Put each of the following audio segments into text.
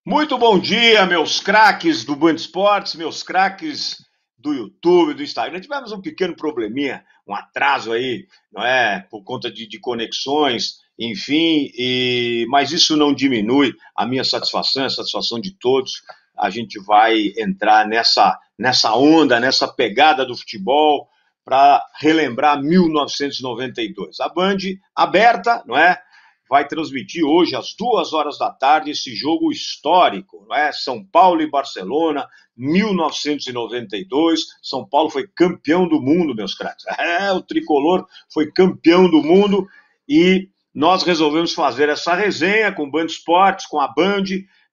Muito bom dia, meus craques do Band Esportes, meus craques do YouTube, do Instagram. Tivemos um pequeno probleminha, um atraso aí, não é? Por conta de conexões, enfim, mas isso não diminui a minha satisfação, a satisfação de todos. A gente vai entrar nessa onda, nessa pegada do futebol para relembrar 1992. A Band aberta, não é? Vai transmitir hoje às 2 horas da tarde esse jogo histórico, não é? São Paulo e Barcelona, 1992. São Paulo foi campeão do mundo, meus craques. O tricolor foi campeão do mundo e nós resolvemos fazer essa resenha com o Band Esportes, com a Band,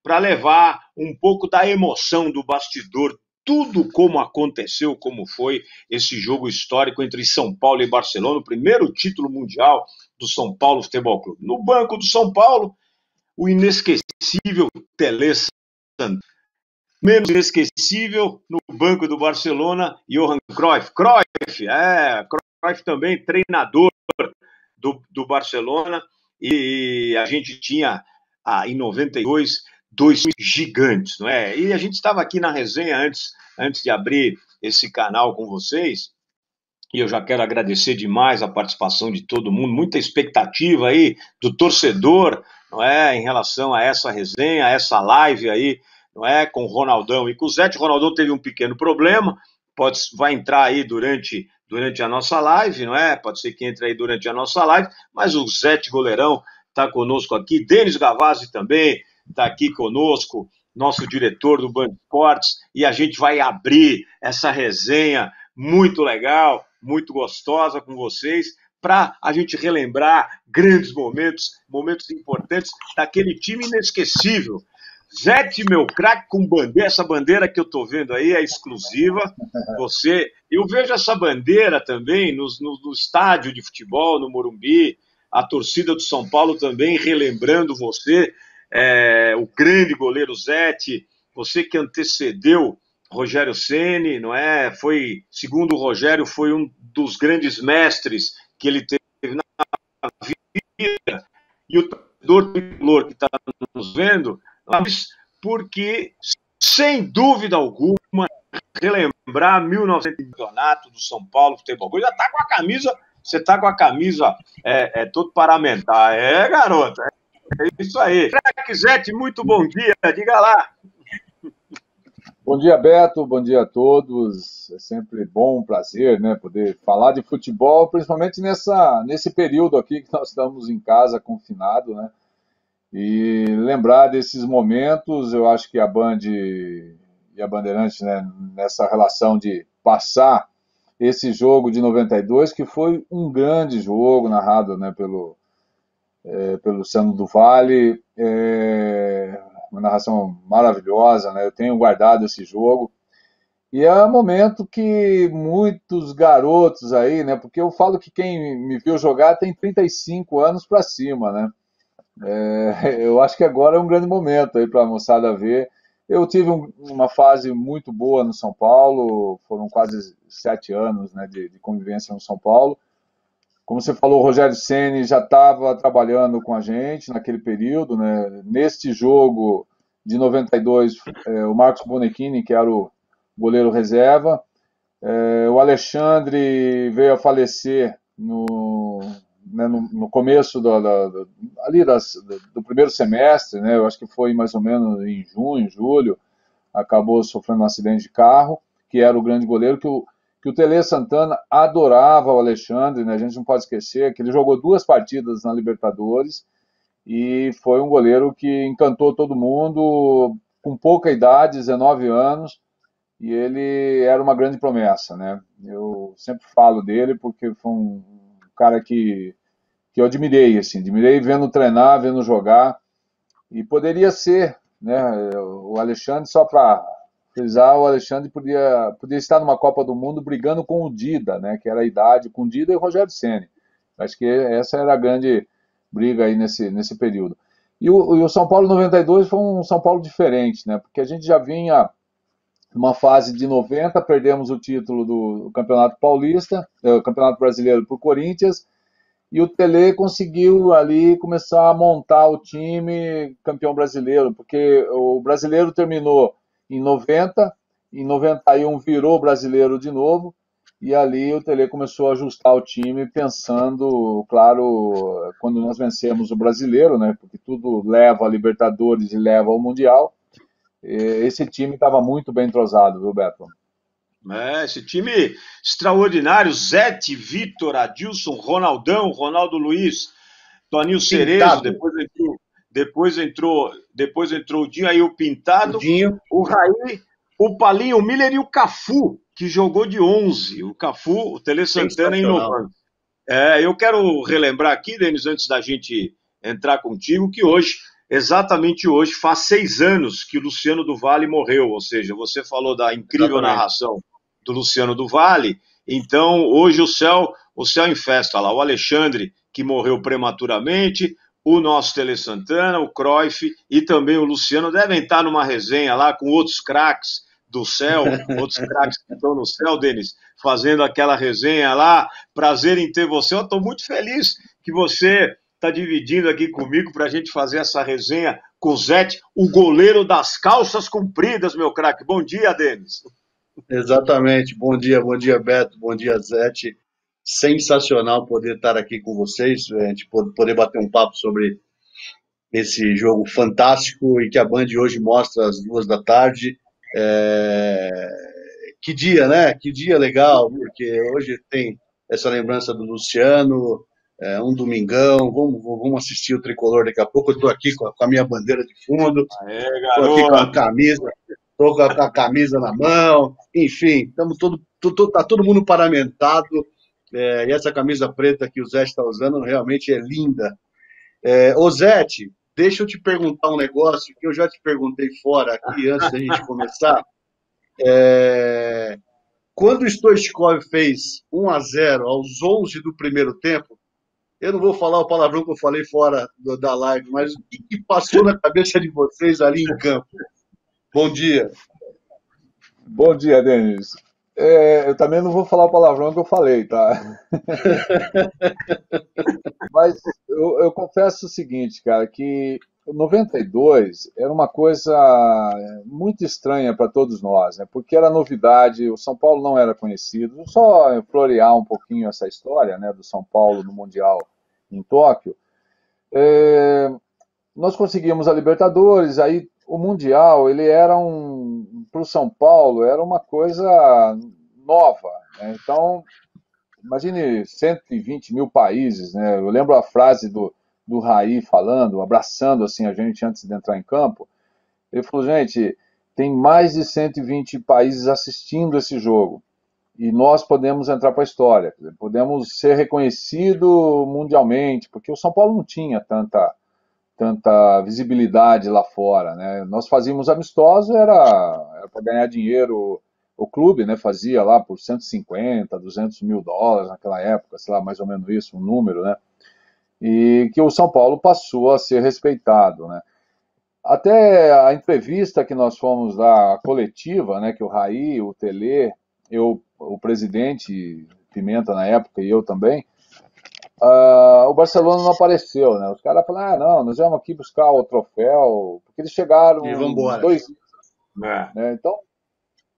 para levar um pouco da emoção do bastidor, tudo como aconteceu, como foi esse jogo histórico entre São Paulo e Barcelona, o primeiro título mundial do São Paulo Futebol Clube. No banco do São Paulo, o inesquecível Tele Santana. Menos inesquecível no banco do Barcelona, Johan Cruyff. Cruyff também treinador do Barcelona. E a gente tinha, em 92, dois gigantes, não é? E a gente estava aqui na resenha antes de abrir esse canal com vocês. E eu já quero agradecer demais a participação de todo mundo, muita expectativa aí do torcedor, não é, em relação a essa resenha, a essa live aí, não é, com o Ronaldão e com o Zete. O Ronaldão teve um pequeno problema, vai entrar aí durante a nossa live, não é? Pode ser que entre aí durante a nossa live, mas o Zete Goleirão está conosco aqui, Denis Gavazzi também está aqui conosco, nosso diretor do Band Esportes, e a gente vai abrir essa resenha muito legal, muito gostosa com vocês, para a gente relembrar grandes momentos, momentos importantes daquele time inesquecível. Zete, meu craque, com bandeira, essa bandeira que eu estou vendo aí é exclusiva. Eu vejo essa bandeira também no estádio de futebol, no Morumbi, a torcida do São Paulo também relembrando você, o grande goleiro Zete, você que antecedeu Rogério Ceni, não é? Foi, segundo o Rogério, foi um dos grandes mestres que ele teve na vida. E o torcedor tricolor que está nos vendo, mas porque, sem dúvida alguma, relembrar 1900 campeonato do São Paulo Futebol Clube. Já está com a camisa, você está com a camisa todo paramentar. Garota, é isso aí. Craque Zete, muito bom dia, diga lá. Bom dia, Beto. Bom dia a todos. É sempre bom, um prazer, né, poder falar de futebol, principalmente nesse período aqui que nós estamos em casa, confinado, né? E lembrar desses momentos. Eu acho que a Band e a Bandeirantes, né, nessa relação de passar esse jogo de 92, que foi um grande jogo narrado, né, pelo Luciano do Vale, uma narração maravilhosa, né? Eu tenho guardado esse jogo. E é um momento que muitos garotos aí, né? Porque eu falo que quem me viu jogar tem 35 anos para cima, né? Eu acho que agora é um grande momento aí para a moçada ver. Eu tive uma fase muito boa no São Paulo, foram quase 7 anos, né, de convivência no São Paulo. Como você falou, o Rogério Ceni já estava trabalhando com a gente naquele período, né? Neste jogo de 92, o Marcos Bonechini, que era o goleiro reserva, o Alexandre veio a falecer no começo do primeiro semestre, né? Eu acho que foi mais ou menos em junho, julho, acabou sofrendo um acidente de carro, que era o grande goleiro, que o Tele Santana adorava o Alexandre, né? A gente não pode esquecer que ele jogou 2 partidas na Libertadores e foi um goleiro que encantou todo mundo com pouca idade, 19 anos, e ele era uma grande promessa, né? Eu sempre falo dele porque foi um cara que eu admirei, assim, admirei vendo treinar, vendo jogar, e poderia ser, né, o Alexandre, só para frisar, o Alexandre podia estar numa Copa do Mundo brigando com o Dida, né, que era a idade, com o Dida e o Rogério Ceni. Acho que essa era a grande briga aí nesse período. E o São Paulo 92 foi um São Paulo diferente, né, porque a gente já vinha numa fase de 90, perdemos o título do Campeonato Paulista, o Campeonato Brasileiro para o Corinthians, e o Tele conseguiu ali começar a montar o time campeão brasileiro, porque o brasileiro terminou em 90, em 91 virou brasileiro de novo, e ali o Tele começou a ajustar o time pensando, claro, quando nós vencemos o brasileiro, né, porque tudo leva a Libertadores e leva ao Mundial, esse time estava muito bem entrosado, viu, Beto? Esse time extraordinário, Zete, Vitor, Adilson, Ronaldão, Ronaldo Luiz, Toninho Cerezo, Pintado. depois entrou o Dinho, aí o Pintado, O Dinho. o Raí, o Palinho, o Miller e o Cafu, que jogou de 11. O Cafu, o Tele Santana inovando. Eu quero relembrar aqui, Denis, antes da gente entrar contigo, que hoje, exatamente hoje, faz 6 anos que o Luciano do Vale morreu, ou seja, você falou da incrível narração do Luciano do Vale, então hoje o céu em festa lá, o Alexandre, que morreu prematuramente, o nosso Tele Santana, o Cruyff e também o Luciano devem estar numa resenha lá com outros craques do céu, outros craques que estão no céu, Denis, fazendo aquela resenha lá. Prazer em ter você. Eu estou muito feliz que você está dividindo aqui comigo para a gente fazer essa resenha com o Zete, o goleiro das calças compridas, meu craque. Bom dia, Denis. Exatamente. Bom dia, Beto. Bom dia, Zete. Sensacional poder estar aqui com vocês, a gente poder bater um papo sobre esse jogo fantástico e que a Band hoje mostra às 2 da tarde. Que dia, né? Que dia legal, porque hoje tem essa lembrança do Luciano, um domingão, vamos assistir o Tricolor daqui a pouco. Eu estou aqui com a minha bandeira de fundo, estou aqui com a camisa, estou com a camisa na mão, enfim, tá todo mundo paramentado, e essa camisa preta que o Zé está usando realmente é linda. Ô Zete, deixa eu te perguntar um negócio que eu já te perguntei fora aqui antes da gente começar. Quando o Stoichkov fez 1-0 aos 11 do primeiro tempo, eu não vou falar o palavrão que eu falei fora da live, mas o que passou na cabeça de vocês ali em campo? Bom dia. Bom dia, Denis. Eu também não vou falar o palavrão que eu falei, tá? Mas eu confesso o seguinte, cara, que 92 era uma coisa muito estranha para todos nós, né? Porque era novidade, o São Paulo não era conhecido. Só florear um pouquinho essa história, né, do São Paulo no Mundial em Tóquio. Nós conseguimos a Libertadores, aí o Mundial, ele era para o São Paulo, era uma coisa nova, né? Então, imagine 120 mil países, né? Eu lembro a frase do Raí falando, abraçando assim a gente antes de entrar em campo. Ele falou, gente, tem mais de 120 países assistindo esse jogo e nós podemos entrar para a história, podemos ser reconhecidos mundialmente, porque o São Paulo não tinha tanta visibilidade lá fora, né? Nós fazíamos amistosos, era para ganhar dinheiro. O clube, né, fazia lá por 150, 200 mil dólares naquela época, sei lá, mais ou menos isso, um número, né? E que o São Paulo passou a ser respeitado, né? Até a entrevista que nós fomos dar, a coletiva, né, que o Raí, o Tele, o presidente Pimenta na época e eu também, o Barcelona não apareceu, né? Os caras falaram, não, nós vamos aqui buscar o troféu, porque eles chegaram E vamos embora. 2 dias, né? Então,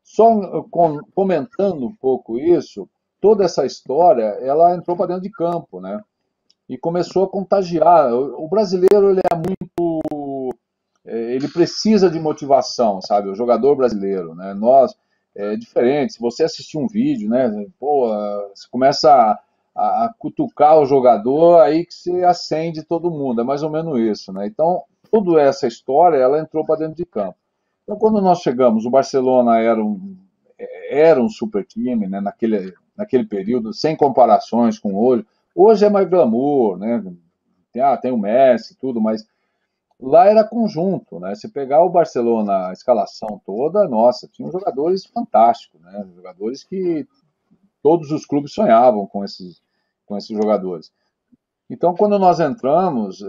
só comentando um pouco isso, toda essa história, ela entrou para dentro de campo, né? E começou a contagiar. O brasileiro, ele é muito... ele precisa de motivação, sabe? O jogador brasileiro, né? Nós, é diferente. Se você assistir um vídeo, né? Pô, você começa a cutucar o jogador, aí que você acende todo mundo. É mais ou menos isso, né? Então, toda essa história, ela entrou para dentro de campo. Então, quando nós chegamos, o Barcelona era um super time, né, naquele período, sem comparações com hoje. Hoje é mais glamour, né? Tem o Messi e tudo, mas lá era conjunto, né? Se pegar o Barcelona, a escalação toda, nossa, tinha jogadores fantásticos, né? Jogadores que todos os clubes sonhavam com esses jogadores. Então, quando nós entramos,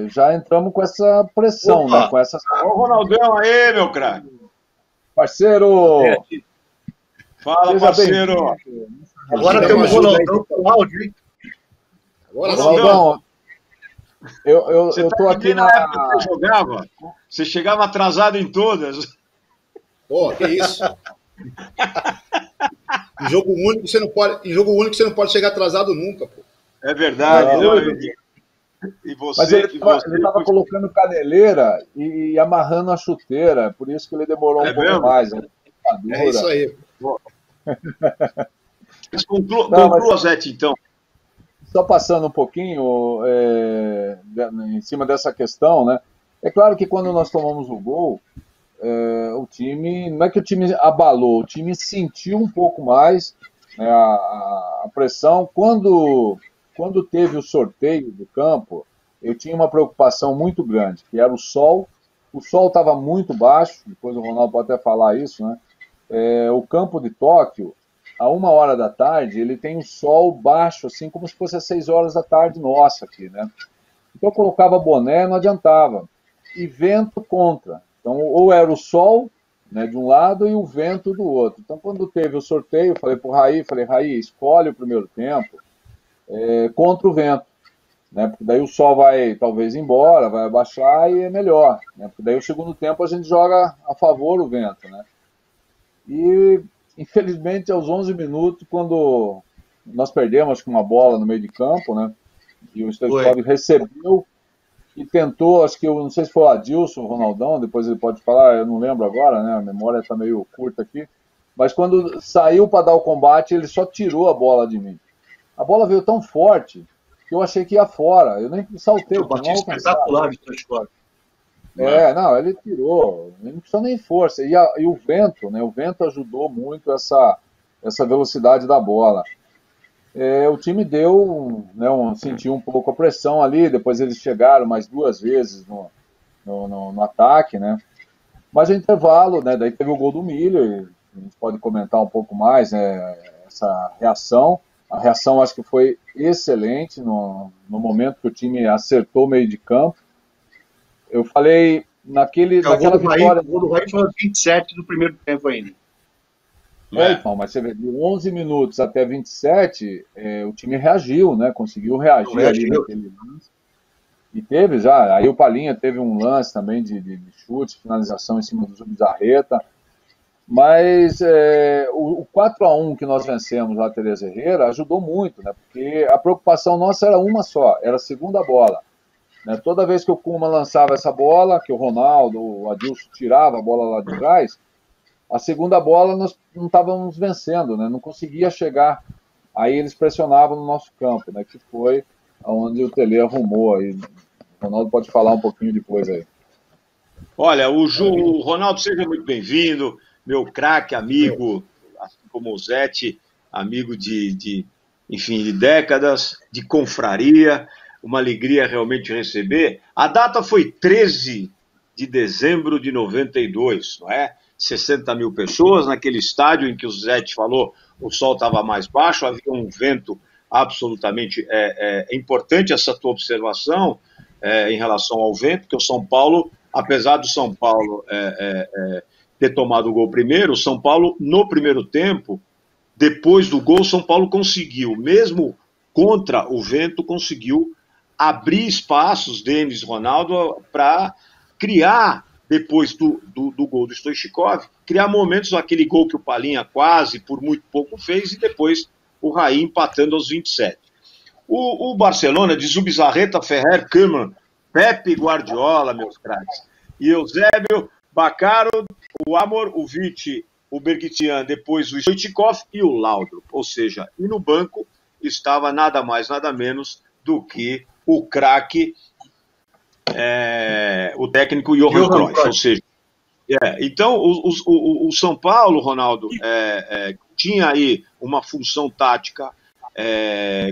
já entramos com essa pressão, né? Com essa... Ô, Ronaldão, aí, meu craque. Parceiro! Fala, parceiro! Agora temos o Ronaldão com áudio, hein? Agora sim. Ronaldão, eu tô aqui na época que você jogava, você chegava atrasado em todas. Pô, que isso? Em jogo único você não pode chegar atrasado nunca, pô. É verdade. E você, mas ele estava colocando caneleira e amarrando a chuteira, por isso que ele demorou um pouco mais. É isso aí. Mas conclua, Zete, então. Só passando um pouquinho em cima dessa questão, né? É claro que quando nós tomamos o gol, o time, não é que o time abalou, o time sentiu um pouco mais, né, a pressão. Quando teve o sorteio do campo, eu tinha uma preocupação muito grande, que era o sol. O sol estava muito baixo, depois o Ronaldo pode até falar isso, né? O campo de Tóquio, a 1h da tarde, ele tem um sol baixo, assim como se fosse às 6 horas da tarde nossa aqui, né? Então eu colocava boné, não adiantava. E vento contra. Então, ou era o sol, né, de um lado e o vento do outro. Então, quando teve o sorteio, eu falei para o Raí, escolhe o primeiro tempo contra o vento, né, porque daí o sol vai talvez embora, vai abaixar e é melhor, né, porque daí o segundo tempo a gente joga a favor o vento, né. E, infelizmente, aos 11 minutos, quando nós perdemos, acho que uma bola no meio de campo, né, e o Stoichkov recebeu e tentou, acho que eu não sei se foi o Adilson, o Ronaldão, depois ele pode falar, eu não lembro agora, né, a memória está meio curta aqui, mas quando saiu para dar o combate, ele só tirou a bola de mim. A bola veio tão forte que eu achei que ia fora, eu nem saltei. Bateu espetacular de Stoichkov. Não, ele tirou, ele não precisou nem força, e o vento, né, o vento ajudou muito essa velocidade da bola. O time deu, né, sentiu um pouco a pressão ali, depois eles chegaram mais 2 vezes no ataque, né? Mas no intervalo, né, daí teve o gol do Miller, a gente pode comentar um pouco mais, né, essa reação. A reação acho que foi excelente no momento que o time acertou o meio de campo. Eu falei naquela vitória... O gol do Raí foi aos 27 do primeiro tempo ainda. Então, mas você vê, de 11 minutos até 27, o time reagiu, né? Conseguiu reagir ali naquele lance. E teve já, aí o Palhinha teve um lance também de chute, finalização em cima do Zubizarreta. Mas o 4-1 que nós vencemos lá, Tereza Herrera, ajudou muito, né? Porque a preocupação nossa era uma só, era a segunda bola. Né? Toda vez que o Koeman lançava essa bola, que o Ronaldo, o Adilson tirava a bola lá de trás, a segunda bola nós não estávamos vencendo, né? Não conseguia chegar. Aí eles pressionavam no nosso campo, né? Que foi onde o Tele arrumou. Aí. O Ronaldo pode falar um pouquinho depois aí. Olha, o Ronaldo, seja muito bem-vindo, meu craque, amigo, assim como o Zete, amigo enfim, de décadas, de confraria, uma alegria realmente receber. A data foi 13 de dezembro de 92, não é? 60 mil pessoas, naquele estádio em que o Zete falou, o sol estava mais baixo, havia um vento absolutamente importante essa tua observação em relação ao vento, porque o São Paulo, apesar do São Paulo ter tomado o gol primeiro, o São Paulo, no primeiro tempo, depois do gol, o São Paulo conseguiu, mesmo contra o vento, conseguiu abrir espaços, Denis, Ronaldo, para criar, depois do gol do Stoichkov, criar momentos, aquele gol que o Palhinha quase, por muito pouco, fez, e depois o Raí empatando aos 27. O Barcelona, de Zubizarreta, Ferrer, Koeman, Pepe, Guardiola, meus craques, e Eusébio, Baccaro, o Amor, o Vitti, o Bergitian, depois o Stoichkov e o Laudrup. Ou seja, e no banco estava nada mais, nada menos do que o craque, o técnico Johan Cruyff. Ou seja, então o São Paulo, Ronaldo, tinha aí uma função tática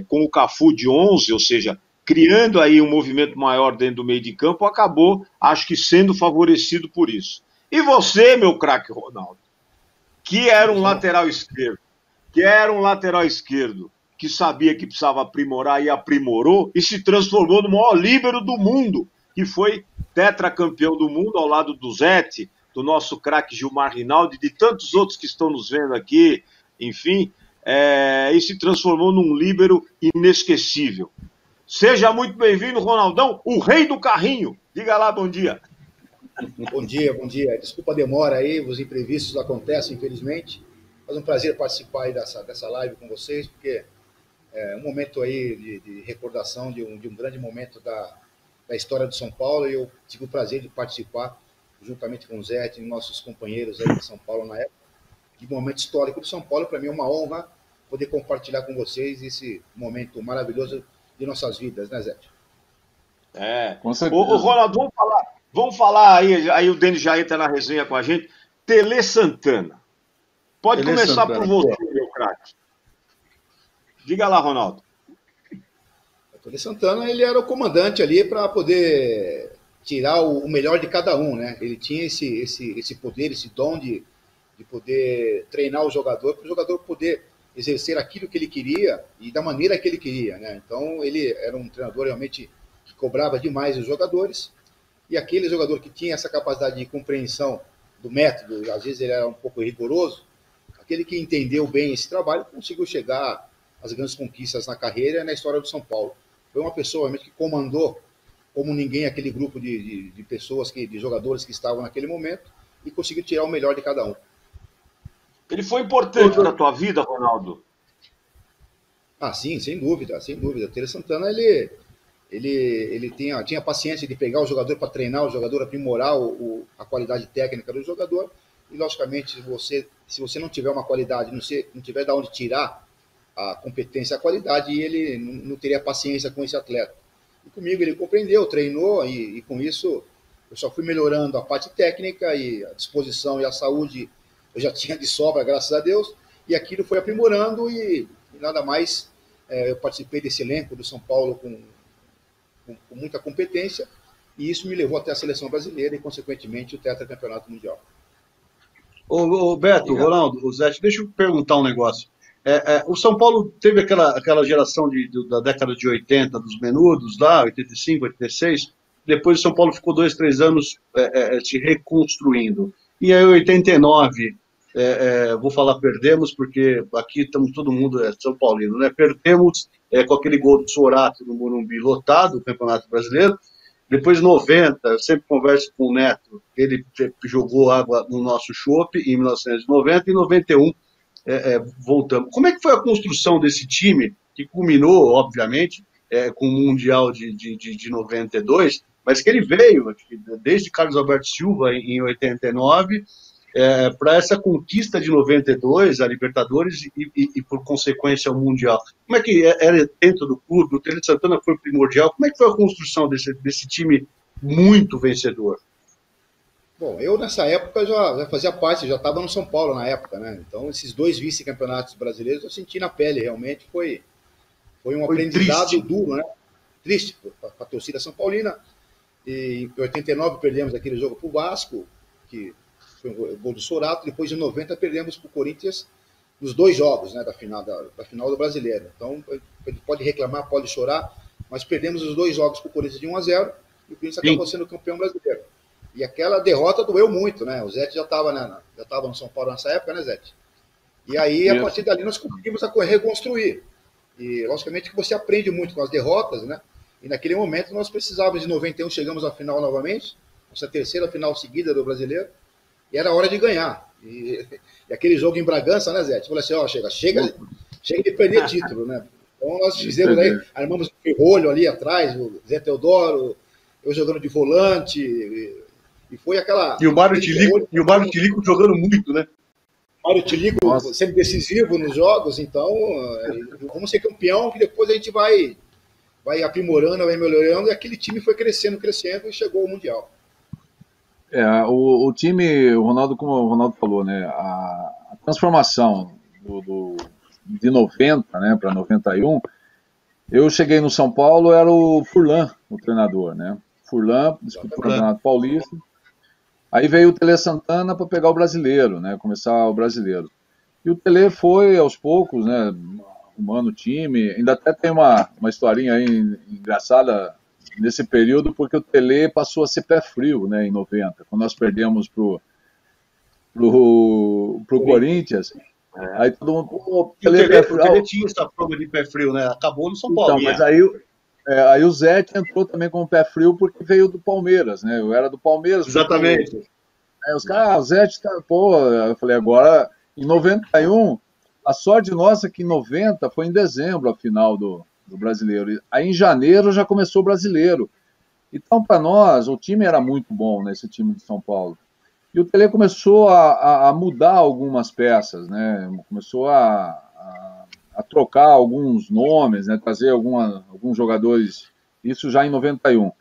com o Cafu de 11, ou seja, criando aí um movimento maior dentro do meio de campo, acabou, acho que, sendo favorecido por isso. E você, meu craque Ronaldo, que era um lateral esquerdo, que sabia que precisava aprimorar e aprimorou, e se transformou no maior líbero do mundo, que foi tetracampeão do mundo ao lado do Zete, do nosso craque Gilmar Rinaldi, de tantos outros que estão nos vendo aqui, enfim, e se transformou num líbero inesquecível. Seja muito bem-vindo, Ronaldão, o rei do carrinho. Diga lá, bom dia. Bom dia, bom dia. Desculpa a demora aí, os imprevistos acontecem, infelizmente. Mas é um prazer participar aí dessa live com vocês, porque é um momento aí de recordação de um grande momento da história do São Paulo, e eu tive o prazer de participar, juntamente com o Zé e nossos companheiros aí de São Paulo na época, de um momento histórico do São Paulo. Para mim é uma honra poder compartilhar com vocês esse momento maravilhoso de nossas vidas, né, Zé? Com certeza. Ô, Ronaldo, vamos falar aí o Denis já entra na resenha com a gente. Tele Santana. Pode Tele começar Santana, por você, meu craque. Diga lá, Ronaldo. O Tele Santana, ele era o comandante ali para poder tirar o melhor de cada um, né? Ele tinha esse poder, esse dom de poder treinar o jogador, para o jogador poder exercer aquilo que ele queria e da maneira que ele queria, né? Então, ele era um treinador realmente que cobrava demais os jogadores, e aquele jogador que tinha essa capacidade de compreensão do método, às vezes ele era um pouco rigoroso, aquele que entendeu bem esse trabalho conseguiu chegar às grandes conquistas na carreira e na história do São Paulo. Foi uma pessoa realmente que comandou como ninguém aquele grupo de pessoas, de jogadores que estavam naquele momento, e conseguiu tirar o melhor de cada um. Ele foi importante na tua vida, Ronaldo? Ah, sim, sem dúvida, sem dúvida. O Tele Santana, ele tinha paciência de pegar o jogador para treinar o jogador, aprimorar a qualidade técnica do jogador, e logicamente, se você não tiver uma qualidade, não tiver de onde tirar a competência, a qualidade, ele não teria paciência com esse atleta. E comigo ele compreendeu, treinou, e com isso eu só fui melhorando a parte técnica, e a disposição e a saúde eu já tinha de sobra, graças a Deus, e aquilo foi aprimorando, e nada mais, eu participei desse elenco do São Paulo com muita competência, e isso me levou até a seleção brasileira e, consequentemente, o tetracampeonato mundial. Ô Beto, Ronaldo, Zé, deixa eu perguntar um negócio. O São Paulo teve aquela geração da década de 80, dos menudos lá, 85, 86, depois o São Paulo ficou 2, 3 anos se reconstruindo. E aí, em 89, vou falar perdemos, porque aqui estamos todo mundo São Paulino, né? Perdemos com aquele gol do Sorato no Morumbi lotado, o Campeonato Brasileiro. Depois, 90, eu sempre converso com o Neto, ele jogou água no nosso chope em 1990, e em 91 voltamos. Como é que foi a construção desse time, que culminou, obviamente, com o Mundial de 92, mas que ele veio desde Carlos Alberto Silva em 89, para essa conquista de 92, a Libertadores e por consequência o Mundial. Como é que era dentro do clube? O Tele Santana foi primordial. Como é que foi a construção desse time muito vencedor? Bom, eu nessa época já fazia parte, já estava no São Paulo na época, né? Então esses 2 vice-campeonatos brasileiros eu senti na pele, realmente foi um aprendizado triste. Duro, né? Triste para a torcida são paulina. E em 89 perdemos aquele jogo para o Vasco, que foi o gol do Sorato. Depois, em 90, perdemos para o Corinthians nos 2 jogos, né, da final do Brasileiro. Então, ele pode reclamar, pode chorar, mas perdemos os 2 jogos para o Corinthians de 1-0, e o Corinthians acabou sendo campeão brasileiro. E aquela derrota doeu muito, né? O Zete já estava no São Paulo nessa época, né, Zete? E aí, a partir dali, nós conseguimos reconstruir. E, logicamente, que você aprende muito com as derrotas, né? E naquele momento nós precisávamos, em 91, chegamos à final novamente, nossa 3ª final seguida do Brasileiro, e era hora de ganhar. E aquele jogo em Bragança, né, Zé? Falou assim, ó, chega de perder título, né? Então nós fizemos aí, armamos um ferrolho ali atrás, o Zé Teodoro, eu jogando de volante, e foi aquela... E o Mário Tilico jogando muito, né? Mário Tilico sempre decisivo nos jogos, então vamos ser campeão, que depois a gente vai aprimorando, vai melhorando, e aquele time foi crescendo e chegou ao Mundial. O time, como o Ronaldo falou, né, a transformação de 90, né, para 91, eu cheguei no São Paulo, era o Furlan, o treinador, né, Furlan disputou o Campeonato Paulista, aí veio o Tele Santana para pegar o brasileiro, né, começar o brasileiro, e o Tele foi aos poucos, né, arrumando o time. Ainda até tem uma historinha aí engraçada nesse período, porque o Tele passou a ser pé frio, né, em 90, quando nós perdemos pro Corinthians. Aí todo mundo... O Tele tinha essa prova de pé frio, né? Acabou no São Paulo. Então, mas aí Aí o Zete entrou também com o pé frio porque veio do Palmeiras, né? Eu era do Palmeiras. Exatamente. Os caras, o Zete tá, pô, eu falei, agora, em 91, a sorte nossa é que em 90 foi em dezembro a final do Brasileiro. Aí em janeiro já começou o Brasileiro. Então, para nós, o time era muito bom, né, esse time de São Paulo. E o Tele começou a mudar algumas peças, né? Começou a trocar alguns nomes, né? Trazer alguns jogadores, isso já em 91.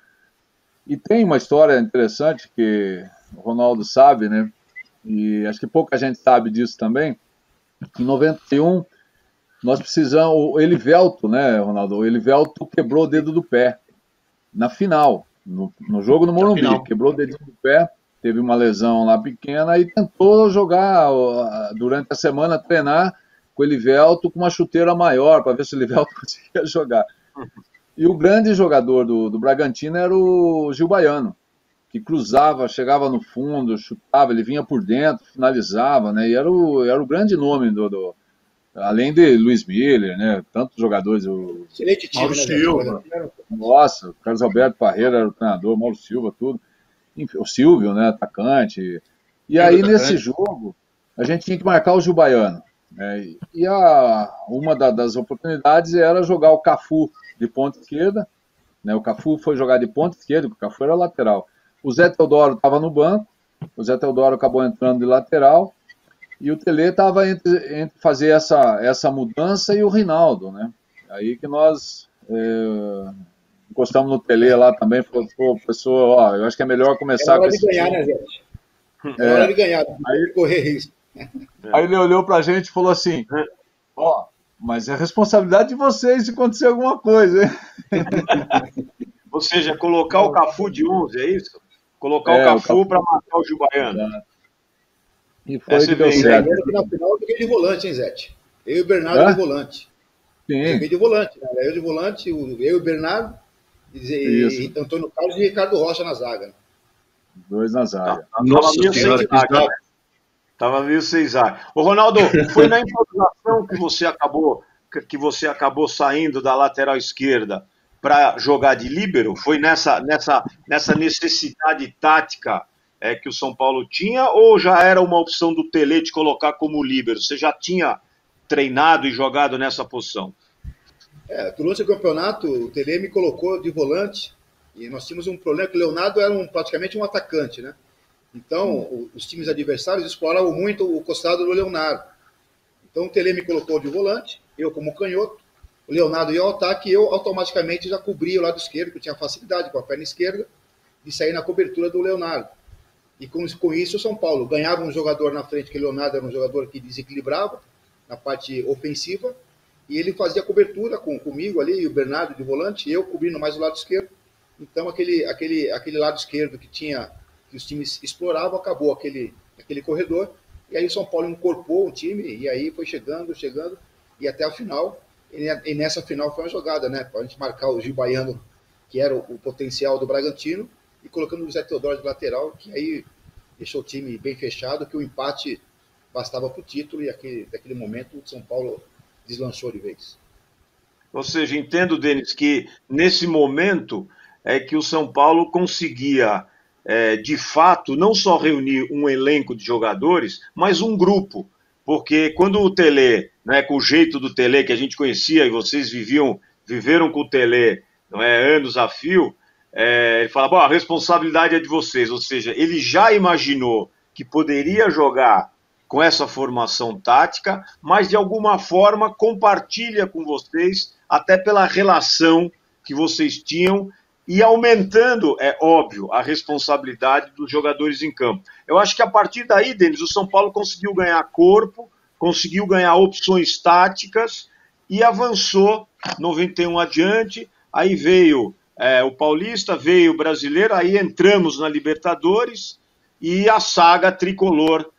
E tem uma história interessante que o Ronaldo sabe, né? E acho que pouca gente sabe disso também. Em 91, nós precisamos... O Elivelto, né, Ronaldo? O Elivelto quebrou o dedo do pé na final, no jogo no Morumbi. Quebrou o dedinho do pé, teve uma lesão lá pequena e tentou jogar durante a semana, treinar com o Elivelto com uma chuteira maior, para ver se o Elivelto conseguia jogar. E o grande jogador do Bragantino era o Gil Baiano, que cruzava, chegava no fundo, chutava, ele vinha por dentro, finalizava, né? E era o grande nome além de Luiz Miller, né? Tantos jogadores. Excelente time, Mauro Silva. Nossa, o Carlos Alberto Parreira era o treinador, Mauro Silva, tudo. Enfim, o Silvio, né? Atacante. E aí, nesse jogo, a gente tinha que marcar o Gil Baiano. E uma das oportunidades era jogar o Cafu de ponta esquerda, né? O Cafu foi jogar de ponta esquerda, porque o Cafu era lateral. O Zé Teodoro estava no banco, o Zé Teodoro acabou entrando de lateral, e o Tele estava entre fazer essa mudança e o Rinaldo, né? Aí que nós encostamos no Tele lá também, falou, pô, pessoal, ó, eu acho que é melhor começar com esse time. É hora de ganhar, né, gente? É hora de ganhar, aí correr risco. Aí ele olhou pra gente e falou assim, ó, mas é responsabilidade de vocês se acontecer alguma coisa, hein? Ou seja, colocar o Cafu de 11, é isso? Colocar o Cafu para matar o Gil Baiano. E foi que deu certo. Na final eu fiquei de volante, hein, Zete? Eu e o Bernardo de volante. Sim. Eu fiquei de volante, né? Eu de volante, eu e o Bernardo, e Antônio Carlos e Ricardo Rocha na zaga. Dois na zaga. Nossa senhora, que zaga. Tava meio Cesar. Ô, Ronaldo, foi na improvisação que você acabou saindo da lateral esquerda para jogar de líbero? Foi nessa necessidade tática que o São Paulo tinha, ou já era uma opção do Tele de colocar como líbero? Você já tinha treinado e jogado nessa posição? Durante o campeonato, o Tele me colocou de volante, e nós tínhamos um problema que o Leonardo era praticamente um atacante, né? Então, os times adversários exploravam muito o costado do Leonardo. Então, o Tele me colocou de volante, eu como canhoto, o Leonardo ia ao ataque e eu automaticamente já cobria o lado esquerdo, que eu tinha facilidade com a perna esquerda de sair na cobertura do Leonardo. E com isso, o São Paulo ganhava um jogador na frente, que o Leonardo era um jogador que desequilibrava na parte ofensiva, e ele fazia cobertura comigo ali, e o Bernardo de volante, e eu cobrindo mais o lado esquerdo. Então, aquele lado esquerdo que os times exploravam, acabou aquele corredor, e aí o São Paulo incorporou o time, e aí foi chegando, e até a final, e nessa final foi uma jogada, né, para a gente marcar o Gil Baiano, que era o potencial do Bragantino, e colocando o Zé Teodoro de lateral, que aí deixou o time bem fechado, que o empate bastava para o título, e naquele momento o São Paulo deslanchou de vez. Ou seja, entendo, Denis, que nesse momento é que o São Paulo conseguia de fato, não só reunir um elenco de jogadores, mas um grupo. Porque quando o Tele, né, com o jeito do Tele que a gente conhecia, e vocês viveram com o Tele, não é, anos a fio, ele fala, bom, a responsabilidade é de vocês. Ou seja, ele já imaginou que poderia jogar com essa formação tática, mas de alguma forma compartilha com vocês, até pela relação que vocês tinham, e aumentando, é óbvio, a responsabilidade dos jogadores em campo. Eu acho que a partir daí, Denis, o São Paulo conseguiu ganhar corpo, conseguiu ganhar opções táticas e avançou 91 adiante. Aí veio o Paulista, veio o Brasileiro, aí entramos na Libertadores e a saga tricolor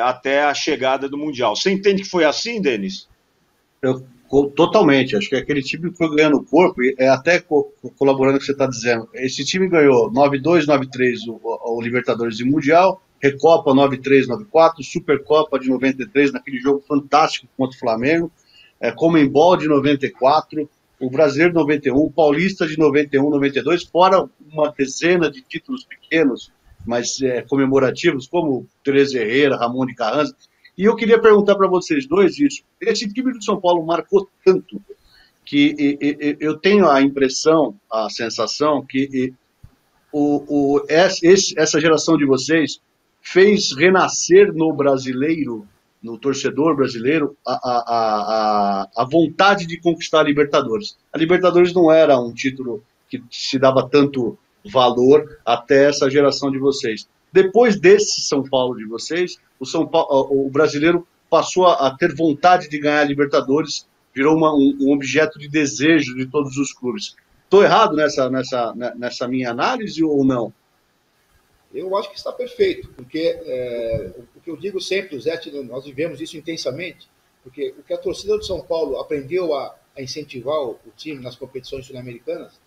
até a chegada do Mundial. Você entende que foi assim, Denis? Totalmente, acho que aquele time foi ganhando corpo, e até colaborando com o que você está dizendo. Esse time ganhou 9-2, 9-3 o Libertadores e Mundial, Recopa 9-3, 9-4, Supercopa de 93, naquele jogo fantástico contra o Flamengo, Comembol de 94, o Brasileiro de 91, o Paulista de 91, 92, fora uma dezena de títulos pequenos, mas comemorativos, como Teresa Herrera, Ramon de Carranza. E eu queria perguntar para vocês dois isso. Esse time do São Paulo marcou tanto que eu tenho a impressão, a sensação que essa geração de vocês fez renascer no brasileiro, no torcedor brasileiro, a vontade de conquistar a Libertadores. A Libertadores não era um título que se dava tanto valor até essa geração de vocês. Depois desse São Paulo de vocês, o brasileiro passou a ter vontade de ganhar a Libertadores, virou um objeto de desejo de todos os clubes. Estou errado nessa minha análise ou não? Eu acho que está perfeito, porque o que eu digo sempre, Zé, nós vivemos isso intensamente, porque o que a torcida do São Paulo aprendeu a incentivar o time nas competições sul-americanas,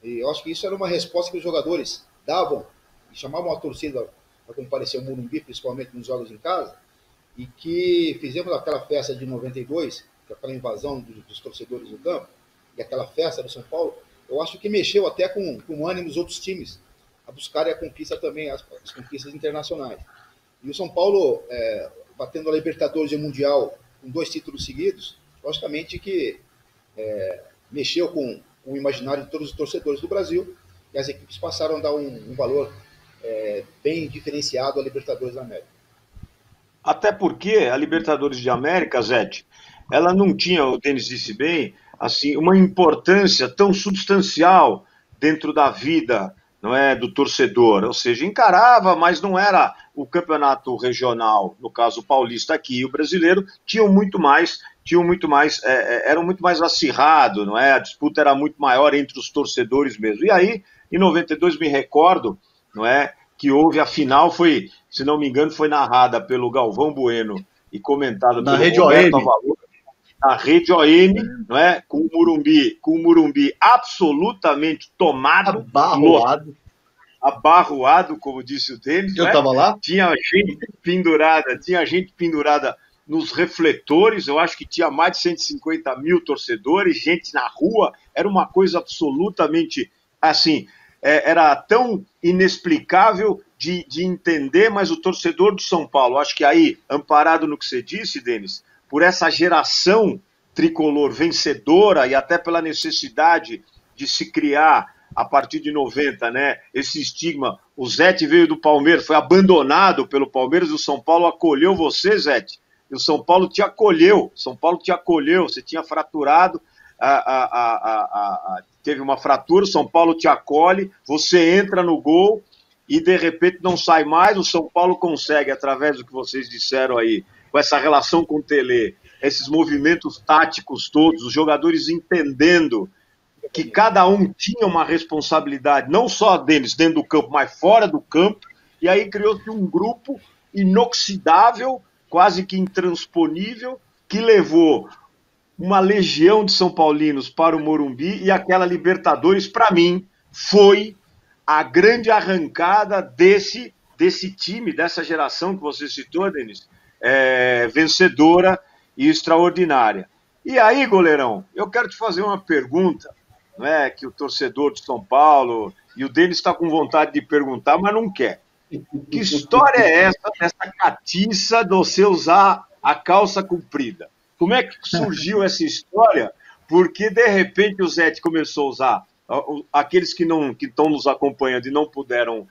e eu acho que isso era uma resposta que os jogadores davam, e chamavam a torcida para comparecer ao Morumbi, principalmente nos jogos em casa, e que fizemos aquela festa de 92, aquela invasão dos torcedores no campo, e aquela festa do São Paulo, eu acho que mexeu até com o ânimo dos outros times a buscarem a conquista também, as conquistas internacionais. E o São Paulo, batendo a Libertadores e o Mundial com 2 títulos seguidos, logicamente que mexeu com o imaginário de todos os torcedores do Brasil, e as equipes passaram a dar um valor bem diferenciado à Libertadores da América. Até porque a Libertadores de América, Zete, ela não tinha, o Denis disse bem, assim, uma importância tão substancial dentro da vida, não é, do torcedor, ou seja, encarava, mas não era o campeonato regional, no caso o paulista aqui e o brasileiro, eram muito mais acirrado, não é? A disputa era muito maior entre os torcedores mesmo. E aí, em 92, me recordo, não é, que houve a final, foi, se não me engano, foi narrada pelo Galvão Bueno e comentada na pelo Rede Roberto ON. Avalor, na Rede ON, não é? Com o Morumbi absolutamente tomado, abarroado, como disse o Denis. Eu estava lá? Tinha gente pendurada nos refletores, eu acho que tinha mais de 150 mil torcedores, gente na rua, era uma coisa absolutamente, assim, era tão inexplicável de entender, mas o torcedor do São Paulo, acho que aí, amparado no que você disse, Denis, por essa geração tricolor vencedora e até pela necessidade de se criar, a partir de 90, né, esse estigma, o Zete veio do Palmeiras, foi abandonado pelo Palmeiras, e o São Paulo acolheu você, Zete, e o São Paulo te acolheu, você tinha fraturado, teve uma fratura, o São Paulo te acolhe, você entra no gol e de repente não sai mais, o São Paulo consegue, através do que vocês disseram aí, com essa relação com o Tele, esses movimentos táticos todos, os jogadores entendendo que cada um tinha uma responsabilidade, não só deles dentro do campo, mas fora do campo, e aí criou-se um grupo inoxidável, quase que intransponível, que levou uma legião de São Paulinos para o Morumbi, e aquela Libertadores, para mim, foi a grande arrancada desse time, dessa geração que você citou, Denis, vencedora e extraordinária. E aí, goleirão, eu quero te fazer uma pergunta, não é, que o torcedor de São Paulo, e o Denis está com vontade de perguntar, mas não quer. Que história é essa, dessa catiça de você usar a calça comprida? Como é que surgiu essa história? Porque, de repente, o Zete começou a usar. Aqueles que estão nos acompanhando e não puderam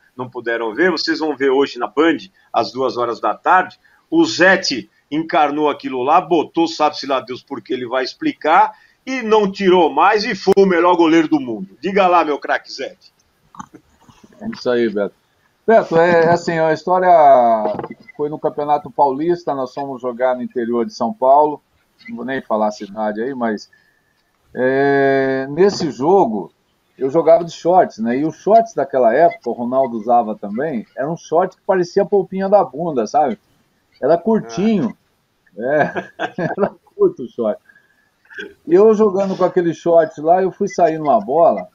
ver, vocês vão ver hoje na Band, às 14h, o Zete encarnou aquilo lá, botou, sabe-se lá Deus porque ele vai explicar, e não tirou mais e foi o melhor goleiro do mundo. Diga lá, meu craque Zete. É isso aí, Beto. Beto, assim, a história foi no Campeonato Paulista, nós fomos jogar no interior de São Paulo, não vou nem falar a cidade aí, mas nesse jogo eu jogava de shorts, né? E os shorts daquela época, o Ronaldo usava também, era um short que parecia a polpinha da bunda, sabe? Era curtinho, era curto o short. E eu jogando com aquele short lá, eu fui sair numa bola,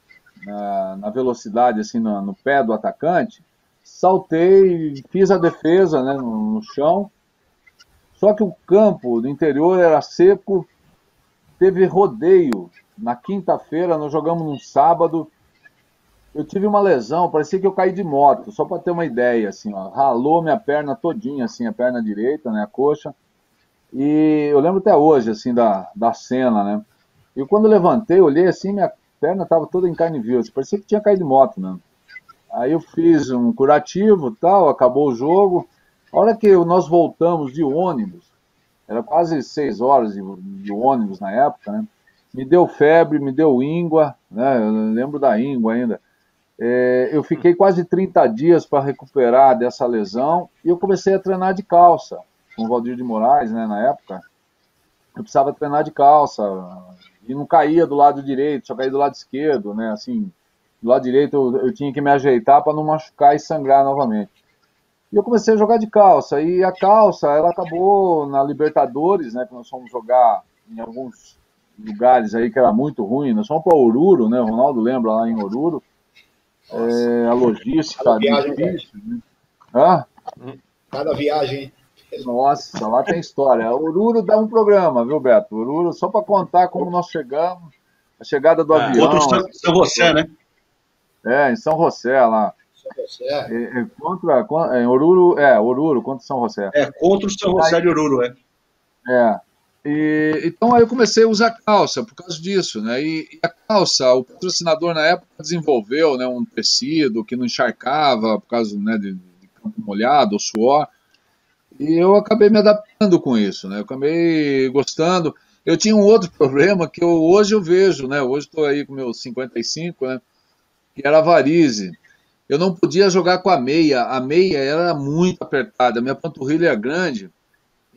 na velocidade, assim, no pé do atacante, saltei, fiz a defesa, né, no chão, só que o campo do interior era seco, teve rodeio na quinta-feira, nós jogamos no sábado. Eu tive uma lesão, parecia que eu caí de moto, só para ter uma ideia, assim, ó, ralou minha perna todinha, assim, a perna direita, né, a coxa. E eu lembro até hoje, assim, da cena, né? E quando eu levantei, olhei assim, minha perna estava toda em carne viva, parecia que tinha caído de moto, né? Aí eu fiz um curativo, tal, acabou o jogo. A hora que nós voltamos de ônibus, era quase 6 horas de ônibus na época, né? Me deu febre, me deu íngua, né? Eu lembro da íngua ainda. Eu fiquei quase 30 dias para recuperar dessa lesão e eu comecei a treinar de calça com o Valdir de Moraes, né, na época. Eu precisava treinar de calça e não caía do lado direito, só caía do lado esquerdo, né, assim, do lado direito eu tinha que me ajeitar para não machucar e sangrar novamente. E eu comecei a jogar de calça, e a calça, ela acabou na Libertadores, né, que nós fomos jogar em alguns lugares aí que era muito ruim, nós fomos para Oruro, né, o Ronaldo lembra lá em Oruro, a logística difícil, né? Hã? Cada viagem. Nossa, lá tem história. Oruro dá um programa, viu, Beto? Oruro, só para contar como nós chegamos, a chegada do avião. Contra o São José, né? Em São José, lá. São José. Em Oruro, Oruro, contra São José. Contra o São José de Oruro, Então aí eu comecei a usar calça por causa disso, né? E a calça, o patrocinador na época desenvolveu, né, um tecido que não encharcava por causa, né, de campo molhado ou suor. E eu acabei me adaptando com isso, né? Eu acabei gostando. Eu tinha um outro problema que hoje eu vejo, né? Hoje estou aí com meus 55, né? Que era a varize. Eu não podia jogar com a meia. A meia era muito apertada. Minha panturrilha é grande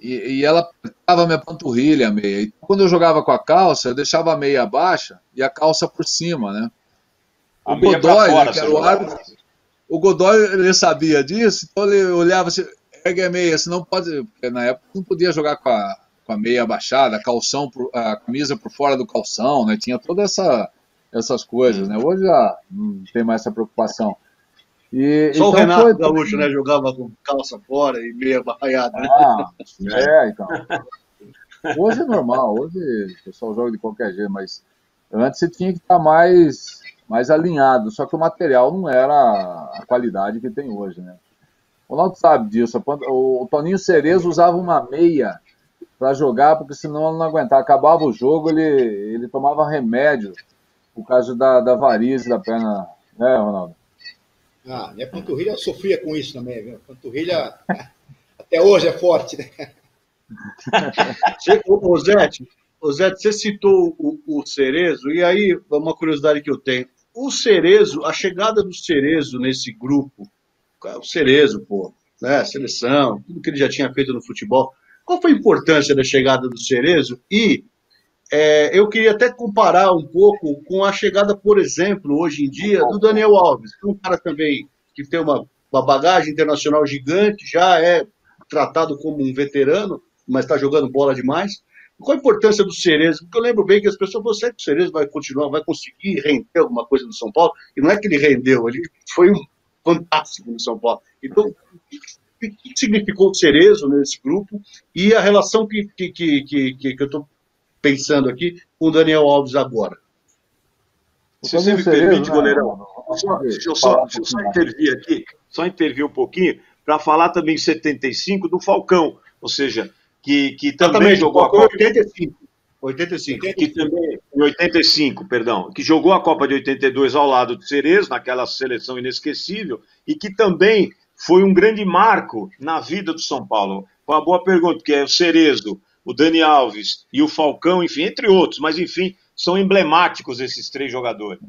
e ela apertava a minha panturrilha, a meia. E quando eu jogava com a calça, eu deixava a meia baixa e a calça por cima, né? O Godoy, fora, né, que era o árbitro, o Godoy, ele sabia disso, então ele olhava assim, ergue a meia, senão pode, porque na época não podia jogar com a meia abaixada, a camisa por fora do calção, né? Tinha todas essas coisas, né? Hoje já não tem mais essa preocupação. Só então o Renato Gaúcho, né? Jogava com calça fora e meia barraiada, né? Então. Hoje é normal, hoje o pessoal joga de qualquer jeito, mas antes você tinha que estar mais alinhado, só que o material não era a qualidade que tem hoje, né? O Ronaldo sabe disso. O Toninho Cerezo usava uma meia para jogar, porque senão ele não aguentava. Acabava o jogo, ele tomava remédio por causa da varize da perna, né, Ronaldo? Minha panturrilha sofria com isso também, viu? Panturrilha até hoje é forte, né? Ô Zete, você citou o Cerezo, e aí, uma curiosidade que eu tenho. O Cerezo, a chegada do Cerezo nesse grupo, o Cerezo, né, a seleção, tudo que ele já tinha feito no futebol, qual foi a importância da chegada do Cerezo? E eu queria até comparar um pouco com a chegada, por exemplo, hoje em dia, do Daniel Alves, que é um cara também que tem uma bagagem internacional gigante, já é tratado como um veterano, mas está jogando bola demais. Qual a importância do Cerezo? Porque eu lembro bem que as pessoas falaram que o Cerezo vai continuar, vai conseguir render alguma coisa no São Paulo, e não é que ele rendeu, ele foi um fantástico no São Paulo. Então, o que significou o Cerezo nesse grupo e a relação que eu estou pensando aqui com o Daniel Alves agora? Se você me permite, goleirão, deixa eu só intervir aqui, só intervir um pouquinho, para falar também em 75 do Falcão, ou seja, que também jogou a Copa... 85. Que também, em 85, perdão, que jogou a Copa de 82 ao lado do Cerezo, naquela seleção inesquecível, e que também foi um grande marco na vida do São Paulo. Foi uma boa pergunta, porque é o Cerezo, o Dani Alves e o Falcão, enfim, entre outros, mas enfim, são emblemáticos esses três jogadores.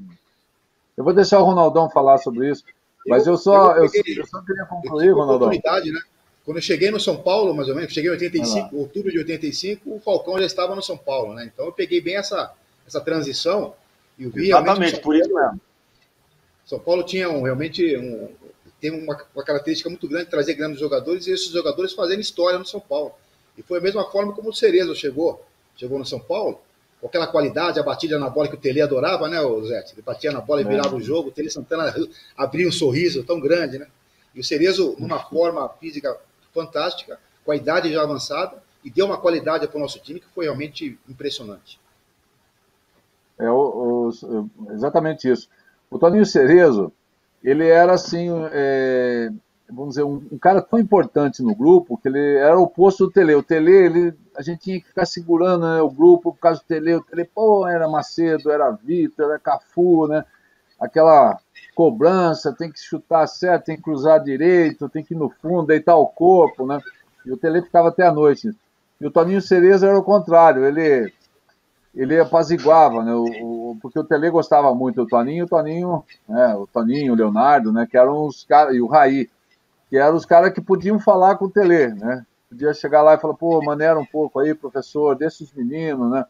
Eu vou deixar o Ronaldão falar sobre isso, mas eu só queria concluir, Ronaldão. Né? Quando eu cheguei no São Paulo, mais ou menos, cheguei em 85, outubro de 85, o Falcão já estava no São Paulo, né? Então eu peguei bem essa transição e vi exatamente, por isso mesmo. São Paulo tinha tem uma característica muito grande de trazer grandes jogadores e esses jogadores fazendo história no São Paulo. E foi a mesma forma como o Cerezo chegou no São Paulo, com aquela qualidade, a batida na bola que o Tele adorava, né, o Zé? Ele batia na bola e virava o jogo, o Tele Santana abria um sorriso tão grande, né? E o Cerezo, numa forma física fantástica, com a idade já avançada, e deu uma qualidade para o nosso time que foi realmente impressionante. Exatamente isso. O Toninho Cerezo, ele era assim, vamos dizer, um cara tão importante no grupo que ele era o oposto do Tele. O Tele, a gente tinha que ficar segurando, né, o grupo por causa do Tele. O Tele, pô, era Macedo, era Vitor, era Cafu, né? Aquela cobrança, tem que chutar certo, tem que cruzar direito, tem que ir no fundo, deitar o corpo, né? E o Tele ficava até a noite. E o Toninho Cerezo era o contrário, ele apaziguava, né? Porque o Tele gostava muito do Toninho, o Toninho, o Leonardo, né? Que eram os caras, e o Raí, que eram os caras que podiam falar com o Tele, né? Podia chegar lá e falar, pô, maneira um pouco aí, professor, deixa os meninos, né?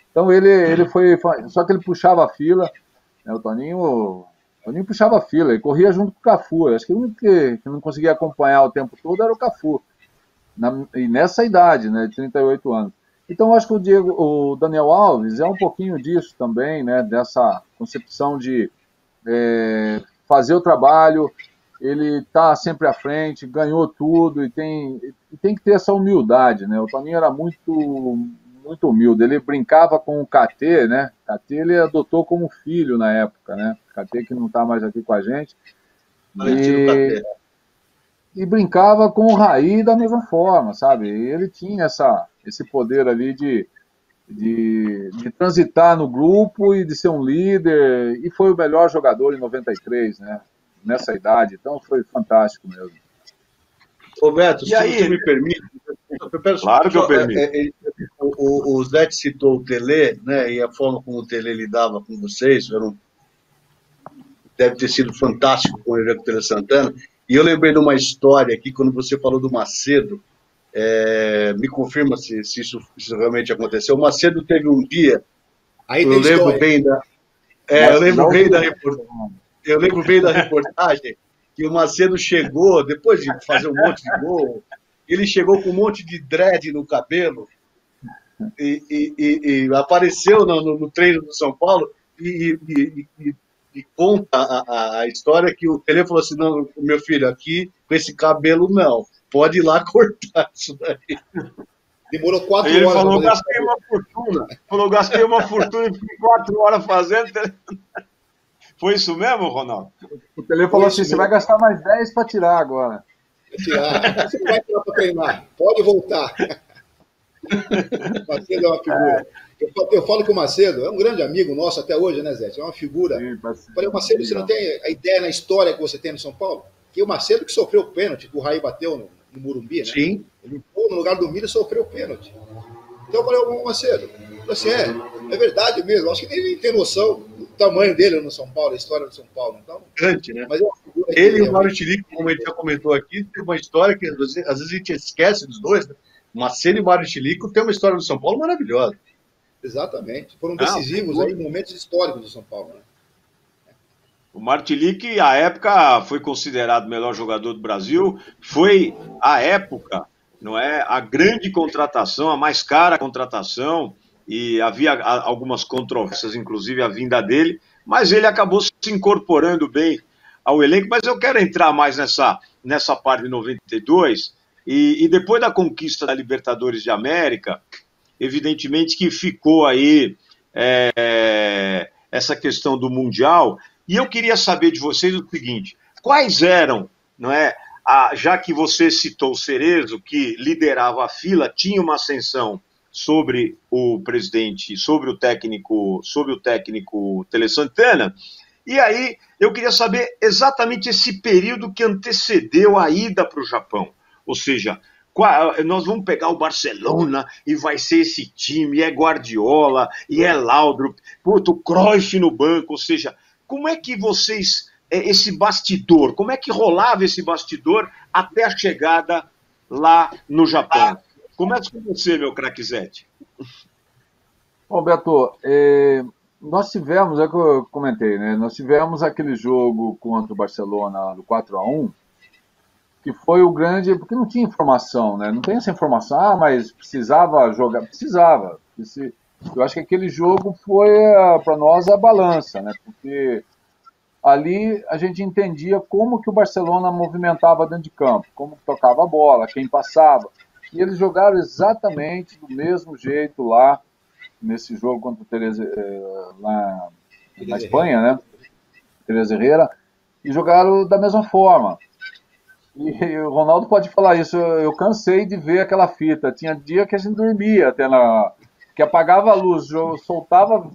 Então ele foi, só que ele puxava a fila, né? O Toninho puxava a fila, ele corria junto com o Cafu. Acho que o único que não conseguia acompanhar o tempo todo era o Cafu, e nessa idade, né, de 38 anos. Então, acho que o Daniel Alves é um pouquinho disso também, né, dessa concepção de fazer o trabalho, ele está sempre à frente, ganhou tudo e tem que ter essa humildade, né? O Toninho era muito humilde, ele brincava com o KT, né? KT ele adotou como filho na época, né? KT que não está mais aqui com a gente. E brincava com o Raí da mesma forma, sabe? E ele tinha esse poder ali de transitar no grupo e de ser um líder, e foi o melhor jogador em 93, né? Nessa idade, então foi fantástico mesmo. Roberto, se você me permite, claro que eu permito. O Zé citou o Tele, né, e a forma como o Tele lidava com vocês, deve ter sido fantástico com o Tele Santana, e eu lembrei de uma história aqui, quando você falou do Macedo, me confirma se isso realmente aconteceu. O Macedo teve um dia, eu lembro bem da reportagem, que o Macedo chegou, depois de fazer um monte de gol, ele chegou com um monte de dread no cabelo e apareceu no treino do São Paulo e conta a história que o Tele falou assim, não, meu filho, aqui com esse cabelo não, pode ir lá cortar isso daí. Demorou 4 horas. Ele falou, gastei uma fortuna. Gastei uma fortuna e fiquei 4 horas fazendo. Foi isso mesmo, Ronaldo? O Tele falou assim, você vai gastar mais 10 para tirar agora. Tirar. Você não vai tirar para treinar. Pode voltar. Macedo é uma figura. Eu falo que o Macedo é um grande amigo nosso até hoje, né, Zé? É uma figura. Sim, falei, Macedo, você não tem a ideia na história que você tem no São Paulo? Que o Macedo que sofreu o pênalti, que o Raí bateu no Morumbi, né? Sim. Ele foi no lugar do Miller e sofreu o pênalti. Então eu falei, ô Macedo, assim, é verdade mesmo. Acho que nem ele tem noção do tamanho dele no São Paulo, a história do São Paulo. Então, grande, né? Mas ele e o Mário Tilico, como a gente já comentou aqui, tem uma história que às vezes a gente esquece dos dois, né? Macedo e Mário Tilico tem uma história do São Paulo maravilhosa. Exatamente. Foram decisivos aí, momentos históricos do São Paulo, né? O Martilic, à época, foi considerado o melhor jogador do Brasil. Foi, à época, não é, a grande contratação, a mais cara contratação, e havia algumas controvérsias, inclusive a vinda dele, mas ele acabou se incorporando bem ao elenco. Mas eu quero entrar mais nessa parte de 92, e depois da conquista da Libertadores de América, evidentemente que ficou aí essa questão do Mundial. E eu queria saber de vocês o seguinte, quais eram, não é, já que você citou o Cerezo, que liderava a fila, tinha uma ascensão sobre o presidente, sobre o técnico Tele Santana, e aí eu queria saber exatamente esse período que antecedeu a ida para o Japão, ou seja, nós vamos pegar o Barcelona e vai ser esse time, é Guardiola, e é Laudrup, o Cruyff no banco, ou seja, como é que vocês, esse bastidor, como é que rolava esse bastidor até a chegada lá no Japão? Começa com você, meu craque Zete. Bom, Beto, nós tivemos, é que eu comentei, né? Nós tivemos aquele jogo contra o Barcelona do 4-1, que foi o grande, porque não tinha informação, né? Não tem essa informação, mas precisava jogar, precisava. Eu acho que aquele jogo foi, para nós, a balança, né? Porque ali a gente entendia como que o Barcelona movimentava dentro de campo, como tocava a bola, quem passava. E eles jogaram exatamente do mesmo jeito lá nesse jogo contra o Teresa, lá na Espanha, né? Teresa Herrera, e jogaram da mesma forma. E o Ronaldo pode falar isso, eu cansei de ver aquela fita. Tinha dia que a gente dormia até que apagava a luz, soltava,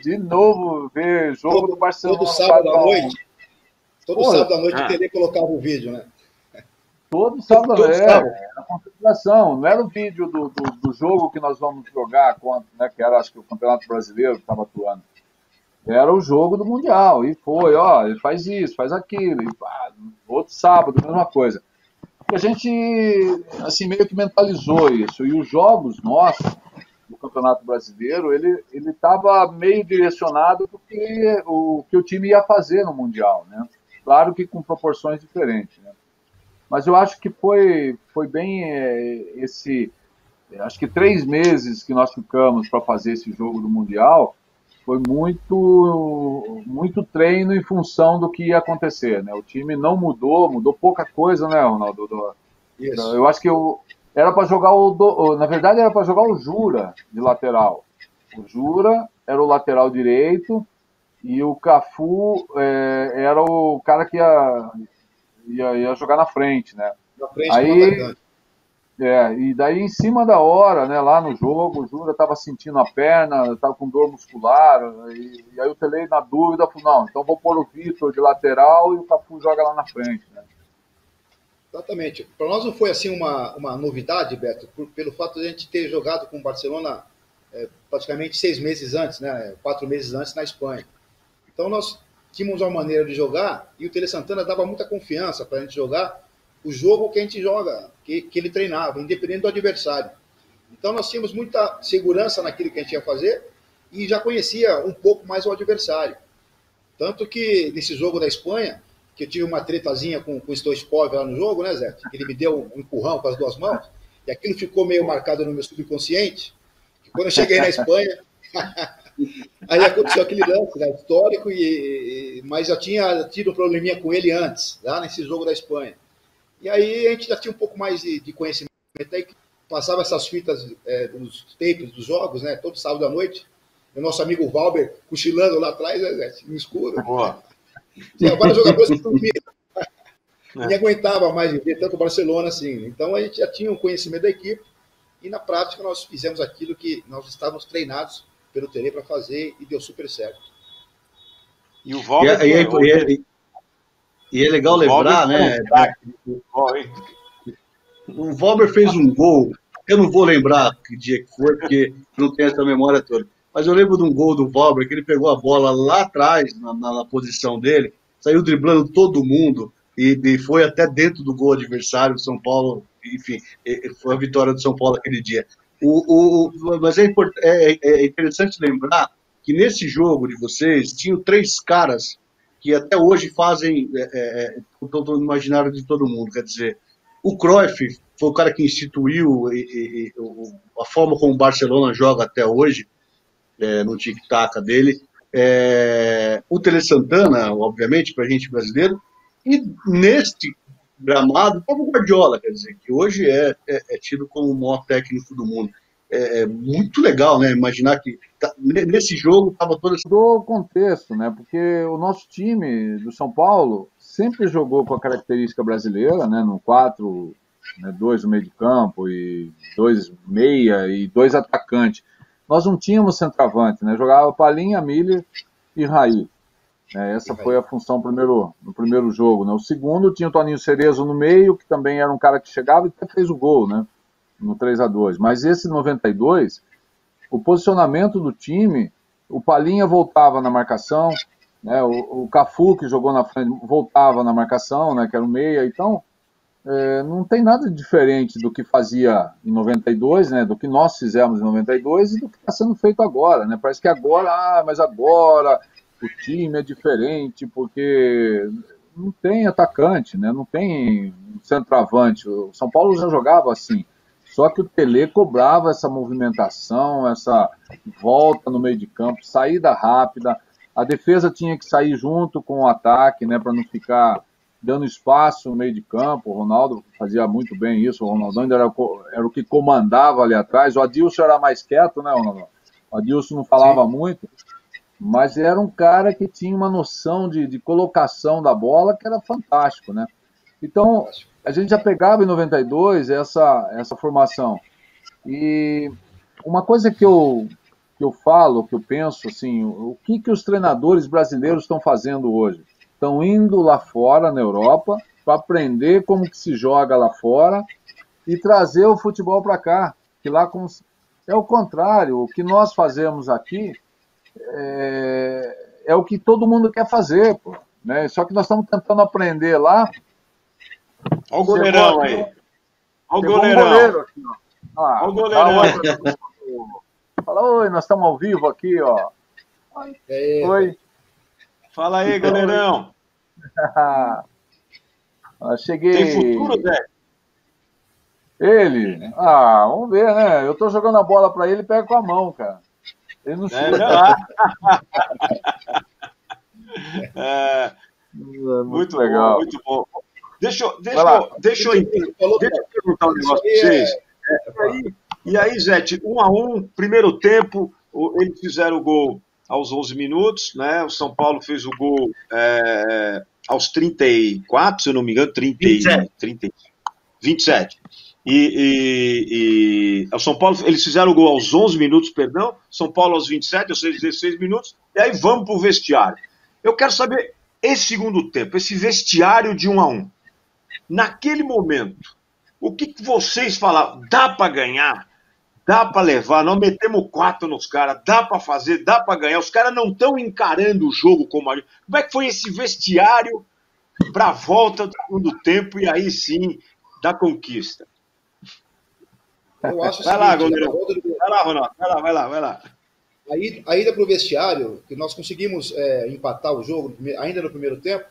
de novo ver jogo do Barcelona. Todo sábado à noite. Todo sábado à noite o Tele colocava o vídeo, né? Todo sábado, a concentração, não era o vídeo do jogo que nós vamos jogar, né, que era, acho que o Campeonato Brasileiro que estava atuando. Era o jogo do Mundial, e foi, ele faz isso, faz aquilo, e outro sábado, mesma coisa. E a gente, assim, meio que mentalizou isso, e os jogos nossos, do Campeonato Brasileiro, ele estava meio direcionado do que o time ia fazer no Mundial, né? Claro que com proporções diferentes, né? Mas eu acho que foi bem acho que 3 meses que nós ficamos para fazer esse jogo do Mundial, foi muito treino em função do que ia acontecer, né? O time não mudou pouca coisa, né, Ronaldo? Isso. Eu acho que era para jogar na verdade era para jogar o Jura de lateral. O Jura era o lateral direito e o Cafu era o cara que ia jogar na frente, né? Na frente, aí, e daí em cima da hora, né, lá no jogo, o Jura estava sentindo a perna, estava com dor muscular, e aí o Tele, na dúvida, falou, não, então vou pôr o Vitor de lateral e o Cafu joga lá na frente, né? Exatamente. Para nós não foi assim uma novidade, Beto, pelo fato de a gente ter jogado com o Barcelona praticamente 6 meses antes, né, 4 meses antes na Espanha. Então nós tínhamos uma maneira de jogar e o Tele Santana dava muita confiança para a gente jogar o jogo que a gente joga, que ele treinava, independente do adversário. Então nós tínhamos muita segurança naquilo que a gente ia fazer e já conhecia um pouco mais o adversário. Tanto que nesse jogo da Espanha, que eu tive uma tretazinha com o Stoichkov lá no jogo, né, Zé? Ele me deu um empurrão com as 2 mãos, e aquilo ficou meio marcado no meu subconsciente, que quando eu cheguei na Espanha, aí aconteceu aquele lance, né, histórico, mas já tinha tido um probleminha com ele antes, lá nesse jogo da Espanha. E aí a gente já tinha um pouco mais de conhecimento, aí passava essas fitas dos tapes dos jogos, né, todo sábado à noite, o nosso amigo Valber cochilando lá atrás, né, Zé, no escuro. Boa. Tinha vários jogadores que dormiam. Ninguém aguentava mais de ver tanto o Barcelona assim. Então a gente já tinha um conhecimento da equipe e na prática nós fizemos aquilo que nós estávamos treinados pelo Tele para fazer e deu super certo. E o Valber... E é legal lembrar, né? O Valber fez um gol, eu não vou lembrar que dia que foi, porque não tenho essa memória toda. Mas eu lembro de um gol do Valber, que ele pegou a bola lá atrás, na posição dele, saiu driblando todo mundo e foi até dentro do gol adversário do São Paulo. Enfim, foi a vitória do São Paulo aquele dia. Mas é interessante lembrar que nesse jogo de vocês, tinham 3 caras que até hoje fazem o imaginário de todo mundo. Quer dizer, o Cruyff foi o cara que instituiu a forma como o Barcelona joga até hoje, no tic-tac dele, o Tele Santana, obviamente, para a gente brasileiro, e neste gramado, como o Guardiola, quer dizer, que hoje é tido como o maior técnico do mundo. É muito legal, né? Imaginar que nesse jogo estava todo esse... Do contexto, né? Porque o nosso time do São Paulo sempre jogou com a característica brasileira, né? No 4, 2 no meio de campo, e 2 meia, e 2 atacantes. Nós não tínhamos centroavante, né? Jogava Palhinha, Miller e Raí. Essa foi a função no primeiro jogo, né? O segundo tinha o Toninho Cerezo no meio, que também era um cara que chegava e até fez o gol, né? No 3-2. Mas esse 92, o posicionamento do time, o Palhinha voltava na marcação, né? O Cafu, que jogou na frente, voltava na marcação, né? Que era o meia. Então, não tem nada diferente do que fazia em 92, né? Do que nós fizemos em 92 e do que está sendo feito agora, né? Parece que agora, mas agora o time é diferente, porque não tem atacante, né? Não tem centroavante. O São Paulo já jogava assim. Só que o Tele cobrava essa movimentação, essa volta no meio de campo, saída rápida. A defesa tinha que sair junto com o ataque, né, para não ficar dando espaço no meio de campo. O Ronaldo fazia muito bem isso. O Ronaldo ainda era o que comandava ali atrás. O Adilson era mais quieto, né, Ronaldo? O Adilson não falava muito, mas era um cara que tinha uma noção de colocação da bola que era fantástico, né? Então, a gente já pegava em 92 essa formação. E uma coisa que eu falo, que eu penso, assim, o que os treinadores brasileiros estão fazendo hoje? Estão indo lá fora, na Europa, para aprender como que se joga lá fora e trazer o futebol para cá. Que lá é o contrário, o que nós fazemos aqui é o que todo mundo quer fazer, pô, né? Só que nós estamos tentando aprender lá. Olha o goleirão aí. Olha o goleirão. Um goleiro aqui, ó. Olha o goleirão. Fala, oi, nós estamos ao vivo aqui, ó. Oi. Fala aí, goleirão. Cheguei. Tem futuro, Zé? Ele? Vamos ver, né? Eu tô jogando a bola para ele e pega com a mão, cara. Ele não chuta. Muito legal. Bom, muito bom. Deixa eu perguntar um negócio para vocês. E aí, Zé, 1-1, primeiro tempo, eles fizeram o gol aos 11 minutos, né? O São Paulo fez o gol aos 34, se eu não me engano, 27. E o São Paulo, eles fizeram o gol aos 11 minutos, perdão, São Paulo aos 27, ou seja, 16 minutos, e aí vamos para o vestiário. Eu quero saber, esse segundo tempo, esse vestiário de 1-1, naquele momento, o que vocês falavam? Dá para ganhar? Dá para levar? Nós metemos 4 nos caras, dá para fazer, dá para ganhar. Os caras não estão encarando o jogo como a gente. Como é que foi esse vestiário para a volta do segundo tempo e aí sim da conquista? Eu acho vai lá, goleiro. Vai lá, Ronaldo. Vai lá. A ida para o vestiário, que nós conseguimos empatar o jogo ainda no primeiro tempo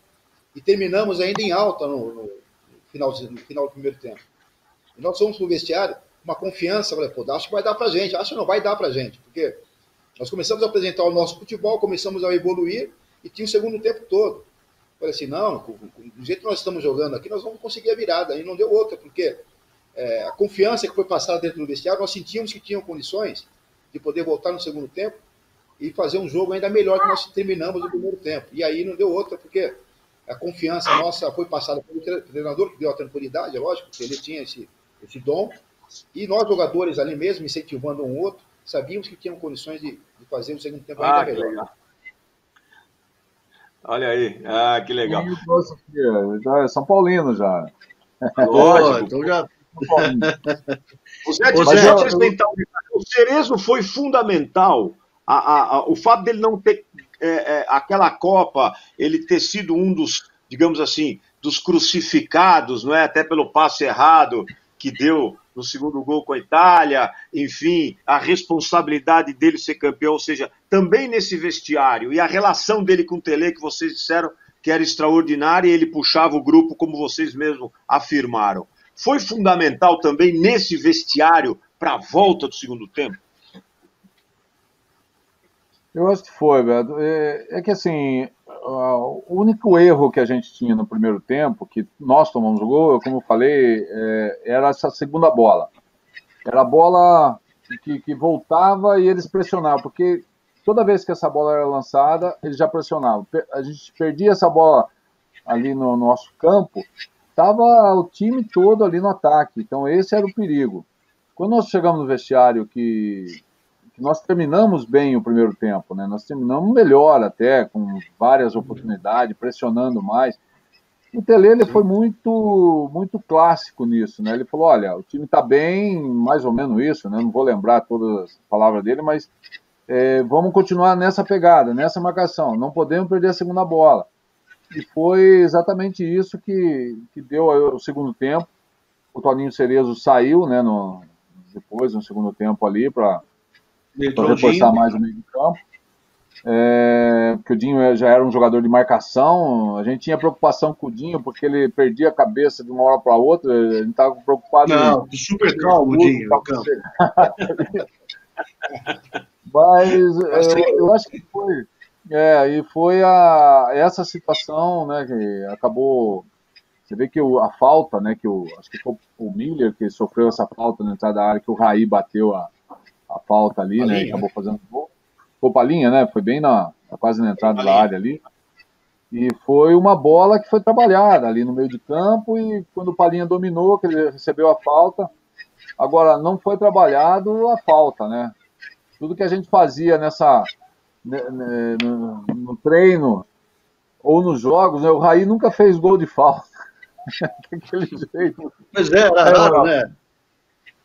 e terminamos ainda em alta no final do primeiro tempo. E nós fomos para o vestiário uma confiança, falei, acho que vai dar pra gente, acho que não vai dar pra gente, porque nós começamos a apresentar o nosso futebol, começamos a evoluir e tinha o segundo tempo todo. Falei assim, não, do jeito que nós estamos jogando aqui, nós vamos conseguir a virada, e não deu outra, porque a confiança que foi passada dentro do vestiário, nós sentíamos que tinham condições de poder voltar no segundo tempo e fazer um jogo ainda melhor que nós terminamos no primeiro tempo. E aí não deu outra, porque a confiança nossa foi passada pelo treinador, que deu a tranquilidade, é lógico, porque ele tinha esse dom. E nós, jogadores ali mesmo, incentivando um outro, sabíamos que tinham condições de fazer o segundo tempo ainda melhor. Legal. Olha aí, que legal. Já é São Paulino já. Lógico. Então já... O Cerezo foi fundamental. O fato dele não ter aquela Copa, ele ter sido um dos, digamos assim, dos crucificados, não é? Até pelo passe errado que deu no segundo gol com a Itália, enfim, a responsabilidade dele ser campeão, ou seja, também nesse vestiário, e a relação dele com o Tele, que vocês disseram que era extraordinária, e ele puxava o grupo, como vocês mesmos afirmaram. Foi fundamental também nesse vestiário para a volta do segundo tempo? Eu acho que foi, Beto. É que assim, o único erro que a gente tinha no primeiro tempo, que nós tomamos o gol, como eu falei, era essa segunda bola. Era a bola que voltava e eles pressionavam, porque toda vez que essa bola era lançada, eles já pressionavam. A gente perdia essa bola ali no nosso campo, estava o time todo ali no ataque. Então esse era o perigo. Quando nós chegamos no vestiário que nós terminamos bem o primeiro tempo, né? Nós terminamos melhor até, com várias oportunidades, pressionando mais. O Tele, ele foi muito, muito clássico nisso, né? Ele falou, olha, o time está bem, mais ou menos isso, né? Não vou lembrar todas as palavras dele, mas vamos continuar nessa pegada, nessa marcação. Não podemos perder a segunda bola. E foi exatamente isso que deu o segundo tempo. O Toninho Cerezo saiu, né? Depois, no segundo tempo ali, para reforçar mais o meio de campo. Porque o Dinho já era um jogador de marcação, a gente tinha preocupação com o Dinho, porque ele perdia a cabeça de uma hora para outra, a gente estava preocupado. Não, super calmo o Dinho no campo. Mas eu acho que foi. E foi essa situação, né, que acabou. Você vê que a falta, né, acho que foi o Miller que sofreu essa falta na entrada da área, que o Raí bateu a falta ali, né? E acabou fazendo gol. Ficou Palhinha, né? Foi bem quase na entrada da área ali. E foi uma bola que foi trabalhada ali no meio de campo e quando o Palhinha dominou, que ele recebeu a falta. Agora, não foi trabalhado a falta, né? Tudo que a gente fazia no treino ou nos jogos, né? O Raí nunca fez gol de falta. Daquele jeito. Pois é, era raro, né?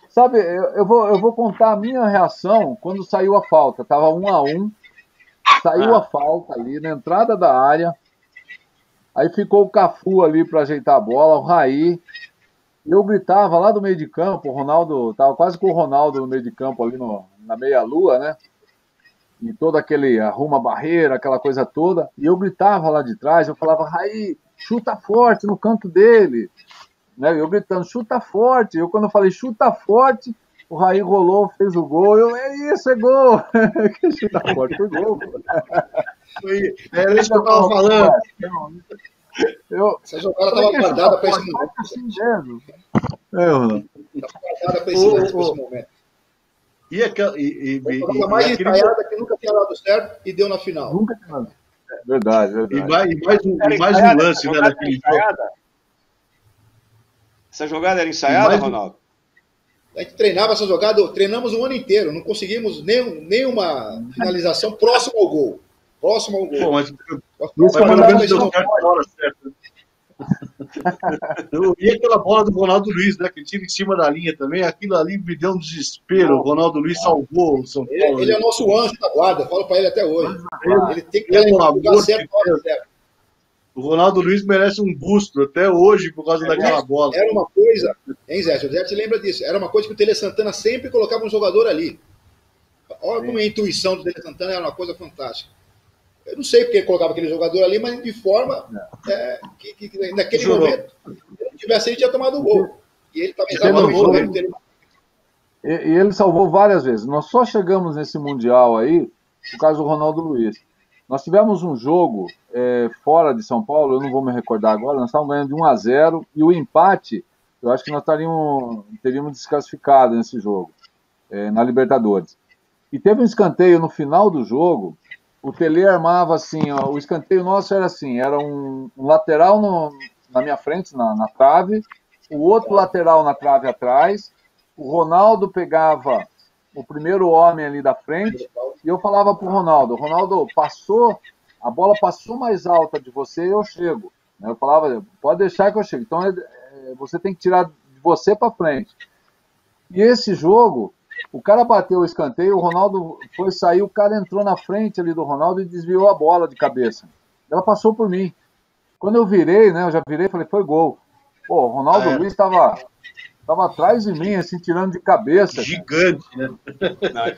Sabe, eu vou contar a minha reação quando saiu a falta. Tava 1-1, saiu a falta ali na entrada da área. Aí ficou o Cafu ali para ajeitar a bola, o Raí. Eu gritava lá do meio de campo, o Ronaldo, tava quase com o Ronaldo no meio de campo ali na meia-lua, né? E todo aquele arruma barreira, aquela coisa toda. E eu gritava lá de trás, eu falava, Raí, chuta forte no canto dele. Né? Eu gritando, chuta forte. Quando eu falei chuta forte, o Raí rolou, fez o gol. É isso, é gol. Que chuta forte, foi gol. Era isso que eu estava falando. Essa jogada estava guardada para esse momento. Assim mesmo. Estava guardada para esse momento. E mais ensaiada que nunca tinha dado certo e deu na final. Nunca tinha dado. Verdade. E mais um lance, né, naquele jogo. Essa jogada era ensaiada, Ronaldo? A gente treinava essa jogada, treinamos o ano inteiro, não conseguimos nenhuma finalização próxima ao gol. Pô, mas pelo menos deu certo na hora certa. Eu vi aquela bola do Ronaldo Luiz, né, que tira em cima da linha também, aquilo ali me deu um desespero. O Ronaldo Luiz salvou o São Paulo. Ele é o nosso anjo da guarda, falo para ele até hoje. Ele tem que ter um lugar certo na hora certa. O Ronaldo Luiz merece um busto até hoje por causa daquela bola. Era uma coisa, hein, Zé? O Zé te lembra disso? Era uma coisa que o Tele Santana sempre colocava um jogador ali. Olha como a intuição do Tele Santana era uma coisa fantástica. Eu não sei porque ele colocava aquele jogador ali, mas de forma que naquele momento, se ele tivesse, ele tinha tomado o gol. E ele estava exatamente jogando dele. E ele salvou várias vezes. Nós só chegamos nesse Mundial aí por causa do Ronaldo Luiz. Nós tivemos um jogo fora de São Paulo, eu não vou me recordar agora, nós estávamos ganhando de 1-0 e o empate, eu acho que nós teríamos desclassificado nesse jogo, na Libertadores. E teve um escanteio no final do jogo, o Tele armava assim, ó, o escanteio nosso era assim, era um lateral na minha frente, na trave, o outro lateral na trave atrás, o Ronaldo pegava o primeiro homem ali da frente, e eu falava pro Ronaldo, a bola passou mais alta de você, eu chego. Eu falava, pode deixar que eu chego. Então, você tem que tirar de você para frente. E esse jogo, o cara bateu o escanteio, o Ronaldo foi sair, o cara entrou na frente ali do Ronaldo e desviou a bola de cabeça. Ela passou por mim. Quando eu virei, né, eu já virei e falei, foi gol. Pô, o Ronaldo Luiz estava atrás de mim, assim, tirando de cabeça. Gigante, né?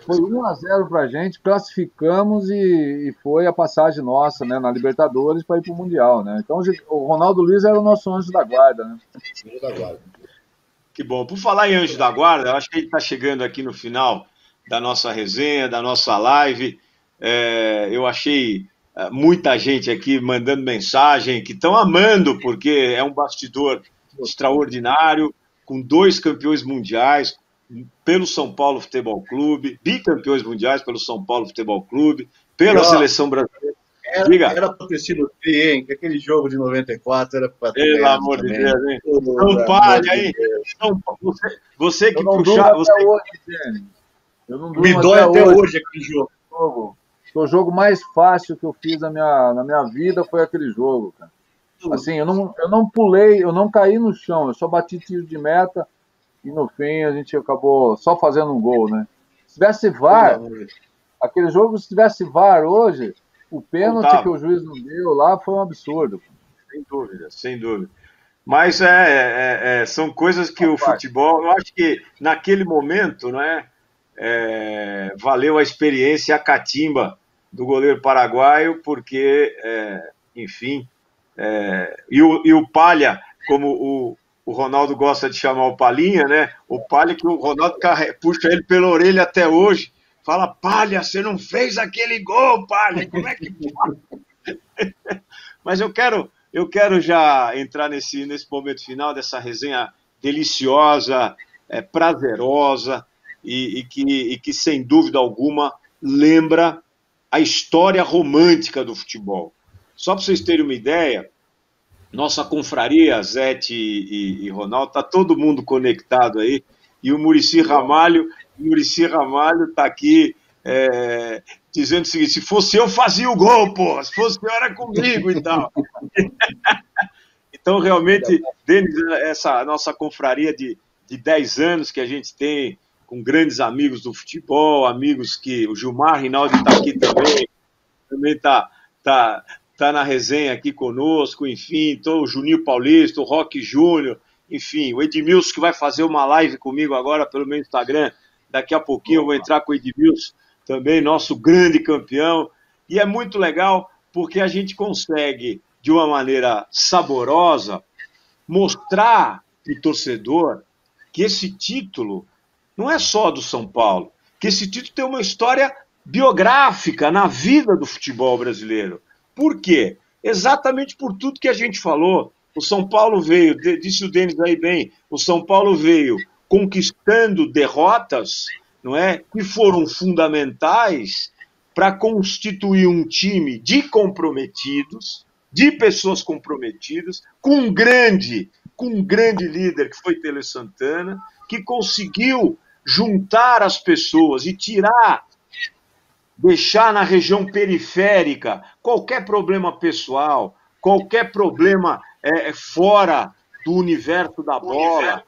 Foi 1-0 pra gente, classificamos e foi a passagem nossa, né, na Libertadores para ir pro Mundial, né? Então o Ronaldo Luiz era o nosso anjo da guarda, né? Anjo da guarda. Que bom. Por falar em anjo da guarda, eu acho que ele está chegando aqui no final da nossa resenha, da nossa live. Eu achei muita gente aqui mandando mensagem, que estão amando, porque é um bastidor extraordinário, com 2 campeões mundiais pelo São Paulo Futebol Clube, bicampeões mundiais pelo São Paulo Futebol Clube, pela seleção brasileira. Era para ter sido tri, hein? Que aquele jogo de 94 era para ter. Pelo amor de Deus, hein? São Paulo, hein? Você que puxar. Me dói até hoje aquele jogo. O jogo mais fácil que eu fiz na minha vida foi aquele jogo, cara. Assim, eu não pulei, eu não caí no chão, eu só bati tiro de meta e no fim a gente acabou só fazendo um gol, né? Se tivesse VAR, aquele jogo, se tivesse VAR hoje, o pênalti que o juiz não deu lá foi um absurdo. Sem dúvida, sem dúvida. Mas são coisas que o futebol, eu acho que naquele momento, né, valeu a experiência e a catimba do goleiro paraguaio, porque, enfim, e o Palha, como o Ronaldo gosta de chamar o Palhinha, né? O Palha, que o Ronaldo puxa ele pela orelha até hoje, fala, Palha, você não fez aquele gol, Palha, como é que pode? Mas eu quero já entrar nesse momento final dessa resenha deliciosa, prazerosa, e que, sem dúvida alguma, lembra a história romântica do futebol. Só para vocês terem uma ideia, nossa confraria, Zete e Ronaldo, está todo mundo conectado aí, e o Muricy Ramalho está aqui dizendo o seguinte: se fosse eu, fazia o gol, pô, se fosse eu, era comigo e tal. Então, realmente, Denis, essa nossa confraria de 10 anos que a gente tem, com grandes amigos do futebol, amigos que o Gilmar Rinaldi está aqui também está na resenha aqui conosco, enfim, então, o Juninho Paulista, o Roque Júnior, enfim, o Edmilson, que vai fazer uma live comigo agora pelo meu Instagram, daqui a pouquinho eu vou entrar com o Edmilson também, nosso grande campeão, e é muito legal porque a gente consegue, de uma maneira saborosa, mostrar para o torcedor que esse título não é só do São Paulo, que esse título tem uma história biográfica na vida do futebol brasileiro. Por quê? Exatamente por tudo que a gente falou. O São Paulo veio, disse o Denis aí bem, o São Paulo veio conquistando derrotas, não é, que foram fundamentais para constituir um time de comprometidos, de pessoas comprometidas, com um grande líder que foi Tele Santana, que conseguiu juntar as pessoas e deixar na região periférica qualquer problema pessoal, qualquer problema fora do universo da bola.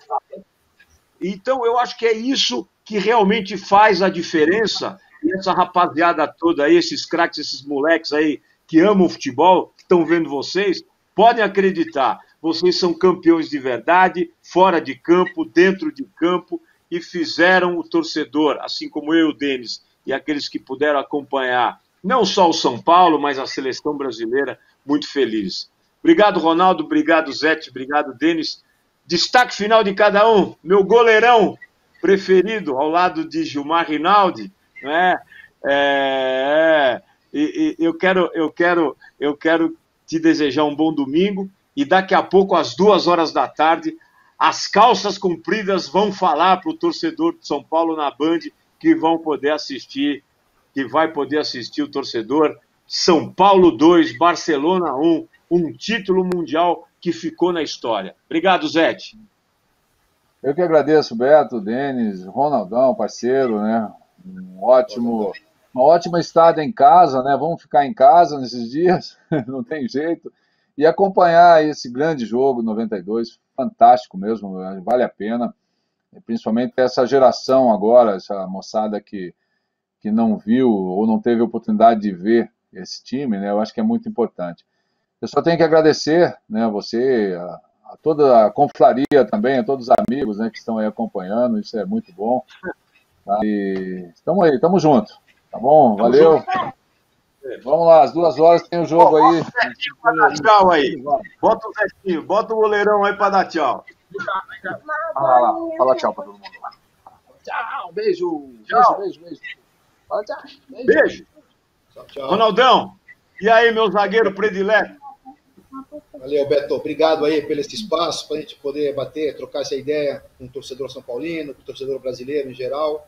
Então, eu acho que é isso que realmente faz a diferença. E essa rapaziada toda aí, esses craques, esses moleques aí que amam o futebol, que estão vendo vocês, podem acreditar. Vocês são campeões de verdade, fora de campo, dentro de campo, e fizeram o torcedor, assim como eu e o Denis, e aqueles que puderam acompanhar, não só o São Paulo, mas a seleção brasileira, muito feliz. Obrigado, Ronaldo, obrigado, Zete, obrigado, Denis. Destaque final de cada um, meu goleirão preferido, ao lado de Gilmar Rinaldi, né? Eu quero te desejar um bom domingo, e daqui a pouco, às 2h da tarde, as calças compridas vão falar para o torcedor de São Paulo na Band, que vai poder assistir o torcedor. São Paulo 2, Barcelona 1, um título mundial que ficou na história. Obrigado, Zete. Eu que agradeço, Beto, Denis, Ronaldão, parceiro, né? Uma ótima estada em casa, né? Vamos ficar em casa nesses dias, não tem jeito. E acompanhar esse grande jogo, 92, fantástico mesmo, vale a pena. Principalmente essa geração agora, essa moçada que não viu ou não teve a oportunidade de ver esse time, né? Eu acho que é muito importante. Eu só tenho que agradecer, né, a você, a toda a confraria também, a todos os amigos, né, que estão aí acompanhando, isso é muito bom. Tá? E estamos aí, estamos juntos, tá bom? Valeu. Vamos lá, às 2h tem o jogo aí. Tchau aí. Bota o Zetinho, bota o goleirão aí para dar tchau. Fala tchau para todo mundo. Tchau, beijo. Tchau. Beijo. Fala tchau. Beijo. Tchau. Ronaldão, e aí, meu zagueiro predileto? Valeu, Beto. Obrigado aí pelo esse espaço, para a gente poder trocar essa ideia com o torcedor são paulino, com o torcedor brasileiro em geral.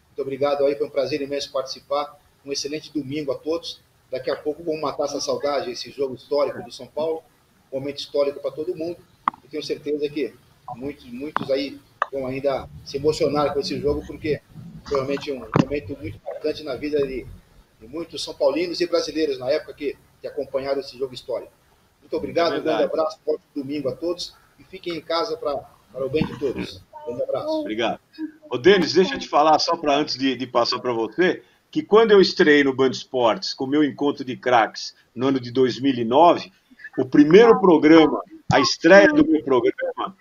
Muito obrigado aí, foi um prazer imenso participar. Um excelente domingo a todos. Daqui a pouco vamos matar essa saudade, esse jogo histórico do São Paulo, um momento histórico para todo mundo. Eu tenho certeza que muitos aí vão ainda se emocionar com esse jogo, porque provavelmente um momento muito importante na vida de muitos são paulinos e brasileiros na época que acompanharam esse jogo histórico. Muito obrigado, um grande abraço, bom domingo a todos e fiquem em casa para o bem de todos. Um grande abraço. Obrigado. Ô, Denis, deixa eu te falar, só para antes de passar para você, que quando eu estreiei no Band Esportes com o meu encontro de craques no ano de 2009, o primeiro programa, a estreia do meu programa,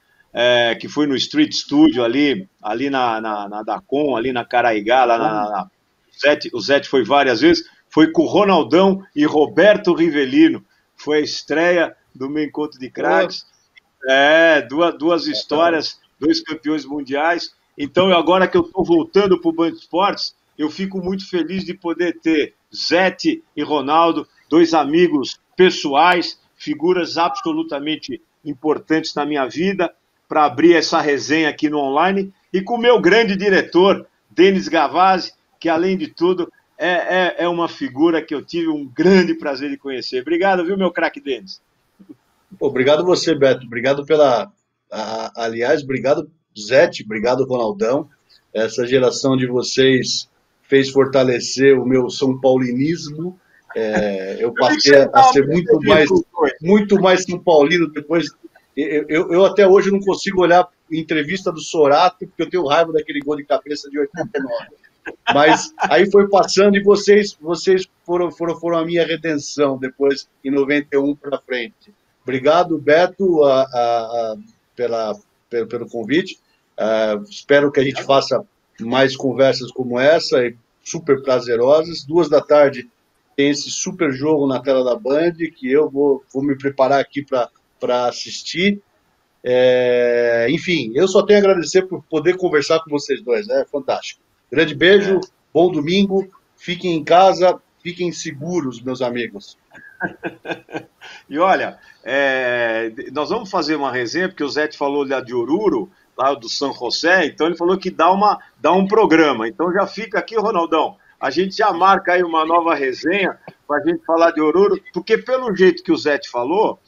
que foi no Street Studio ali na Dacom, ali na Caraigá, lá o Zete foi várias vezes, foi com o Ronaldão e Roberto Rivelino. Foi a estreia do meu encontro de craques. Duas histórias, 2 campeões mundiais. Então, agora que eu estou voltando para o Band Esportes, eu fico muito feliz de poder ter Zete e Ronaldo, 2 amigos pessoais, figuras absolutamente importantes na minha vida, para abrir essa resenha aqui no online, e com o meu grande diretor, Denis Gavazzi, que além de tudo é uma figura que eu tive um grande prazer de conhecer. Obrigado, viu, meu craque Denis? Obrigado você, Beto. Obrigado aliás, obrigado, Zete, obrigado, Ronaldão. Essa geração de vocês fez fortalecer o meu São Paulinismo. Eu passei a ser muito mais São Paulino depois. Eu até hoje não consigo olhar entrevista do Sorato, porque eu tenho raiva daquele gol de cabeça de 89. Mas aí foi passando e vocês foram a minha redenção depois, em 91 para frente. Obrigado, Beto, pelo convite. Espero que a gente faça mais conversas como essa, super prazerosas. 14h tem esse super jogo na tela da Band, que eu vou me preparar aqui para assistir. Enfim, eu só tenho a agradecer por poder conversar com vocês dois. É fantástico. Grande beijo, bom domingo, fiquem em casa, fiquem seguros, meus amigos. E olha, nós vamos fazer uma resenha, porque o Zete falou lá de Oruro, lá do São José, então ele falou que dá um programa. Então já fica aqui, Ronaldão, a gente já marca aí uma nova resenha para a gente falar de Oruro, porque pelo jeito que o Zete falou,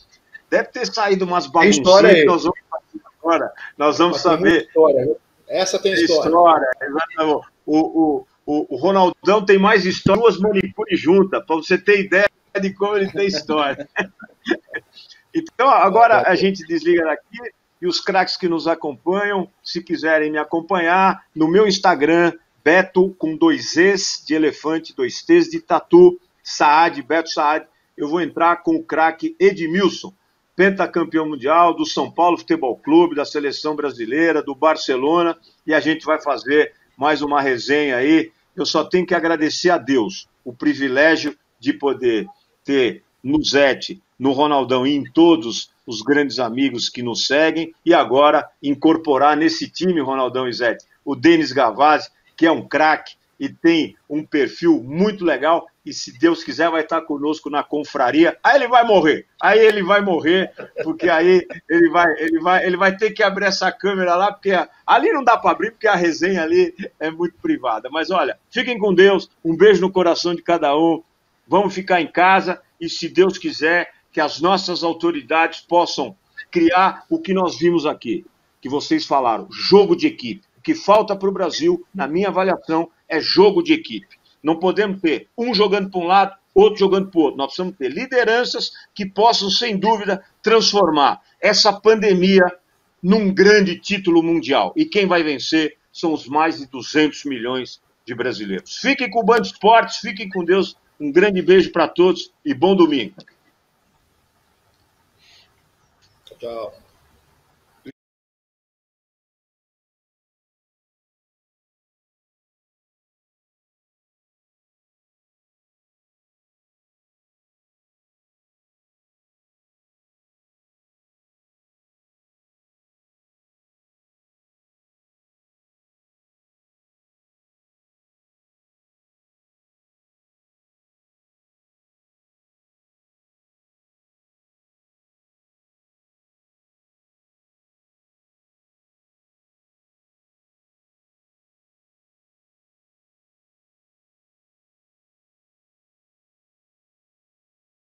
deve ter saído umas baguncinhas que nós vamos fazer agora. Nós vamos saber. Essa tem história. Exatamente. O Ronaldão tem mais história, duas manicures juntas, para você ter ideia de como ele tem história. Então, agora a gente desliga daqui e os craques que nos acompanham, se quiserem me acompanhar, no meu Instagram, Beto com 2 Es de elefante, 2 T's de tatu, Saad, Beto Saad, eu vou entrar com o craque Edmilson, pentacampeão mundial do São Paulo Futebol Clube, da seleção brasileira, do Barcelona, e a gente vai fazer mais uma resenha aí. Eu só tenho que agradecer a Deus o privilégio de poder ter no Zete, no Ronaldão e em todos os grandes amigos que nos seguem, e agora incorporar nesse time, Ronaldão e Zete, o Denis Gavazzi, que é um craque e tem um perfil muito legal, e se Deus quiser vai estar conosco na confraria. Aí ele vai morrer, porque aí ele vai ter que abrir essa câmera lá, porque ali não dá para abrir, porque a resenha ali é muito privada. Mas olha, fiquem com Deus, um beijo no coração de cada um, vamos ficar em casa, e se Deus quiser, que as nossas autoridades possam criar o que nós vimos aqui, que vocês falaram, jogo de equipe. O que falta para o Brasil, na minha avaliação, é jogo de equipe. Não podemos ter um jogando para um lado, outro jogando para o outro. Nós precisamos ter lideranças que possam, sem dúvida, transformar essa pandemia num grande título mundial. E quem vai vencer são os mais de 200 milhões de brasileiros. Fiquem com o Band Esportes, fiquem com Deus. Um grande beijo para todos e bom domingo. Tchau.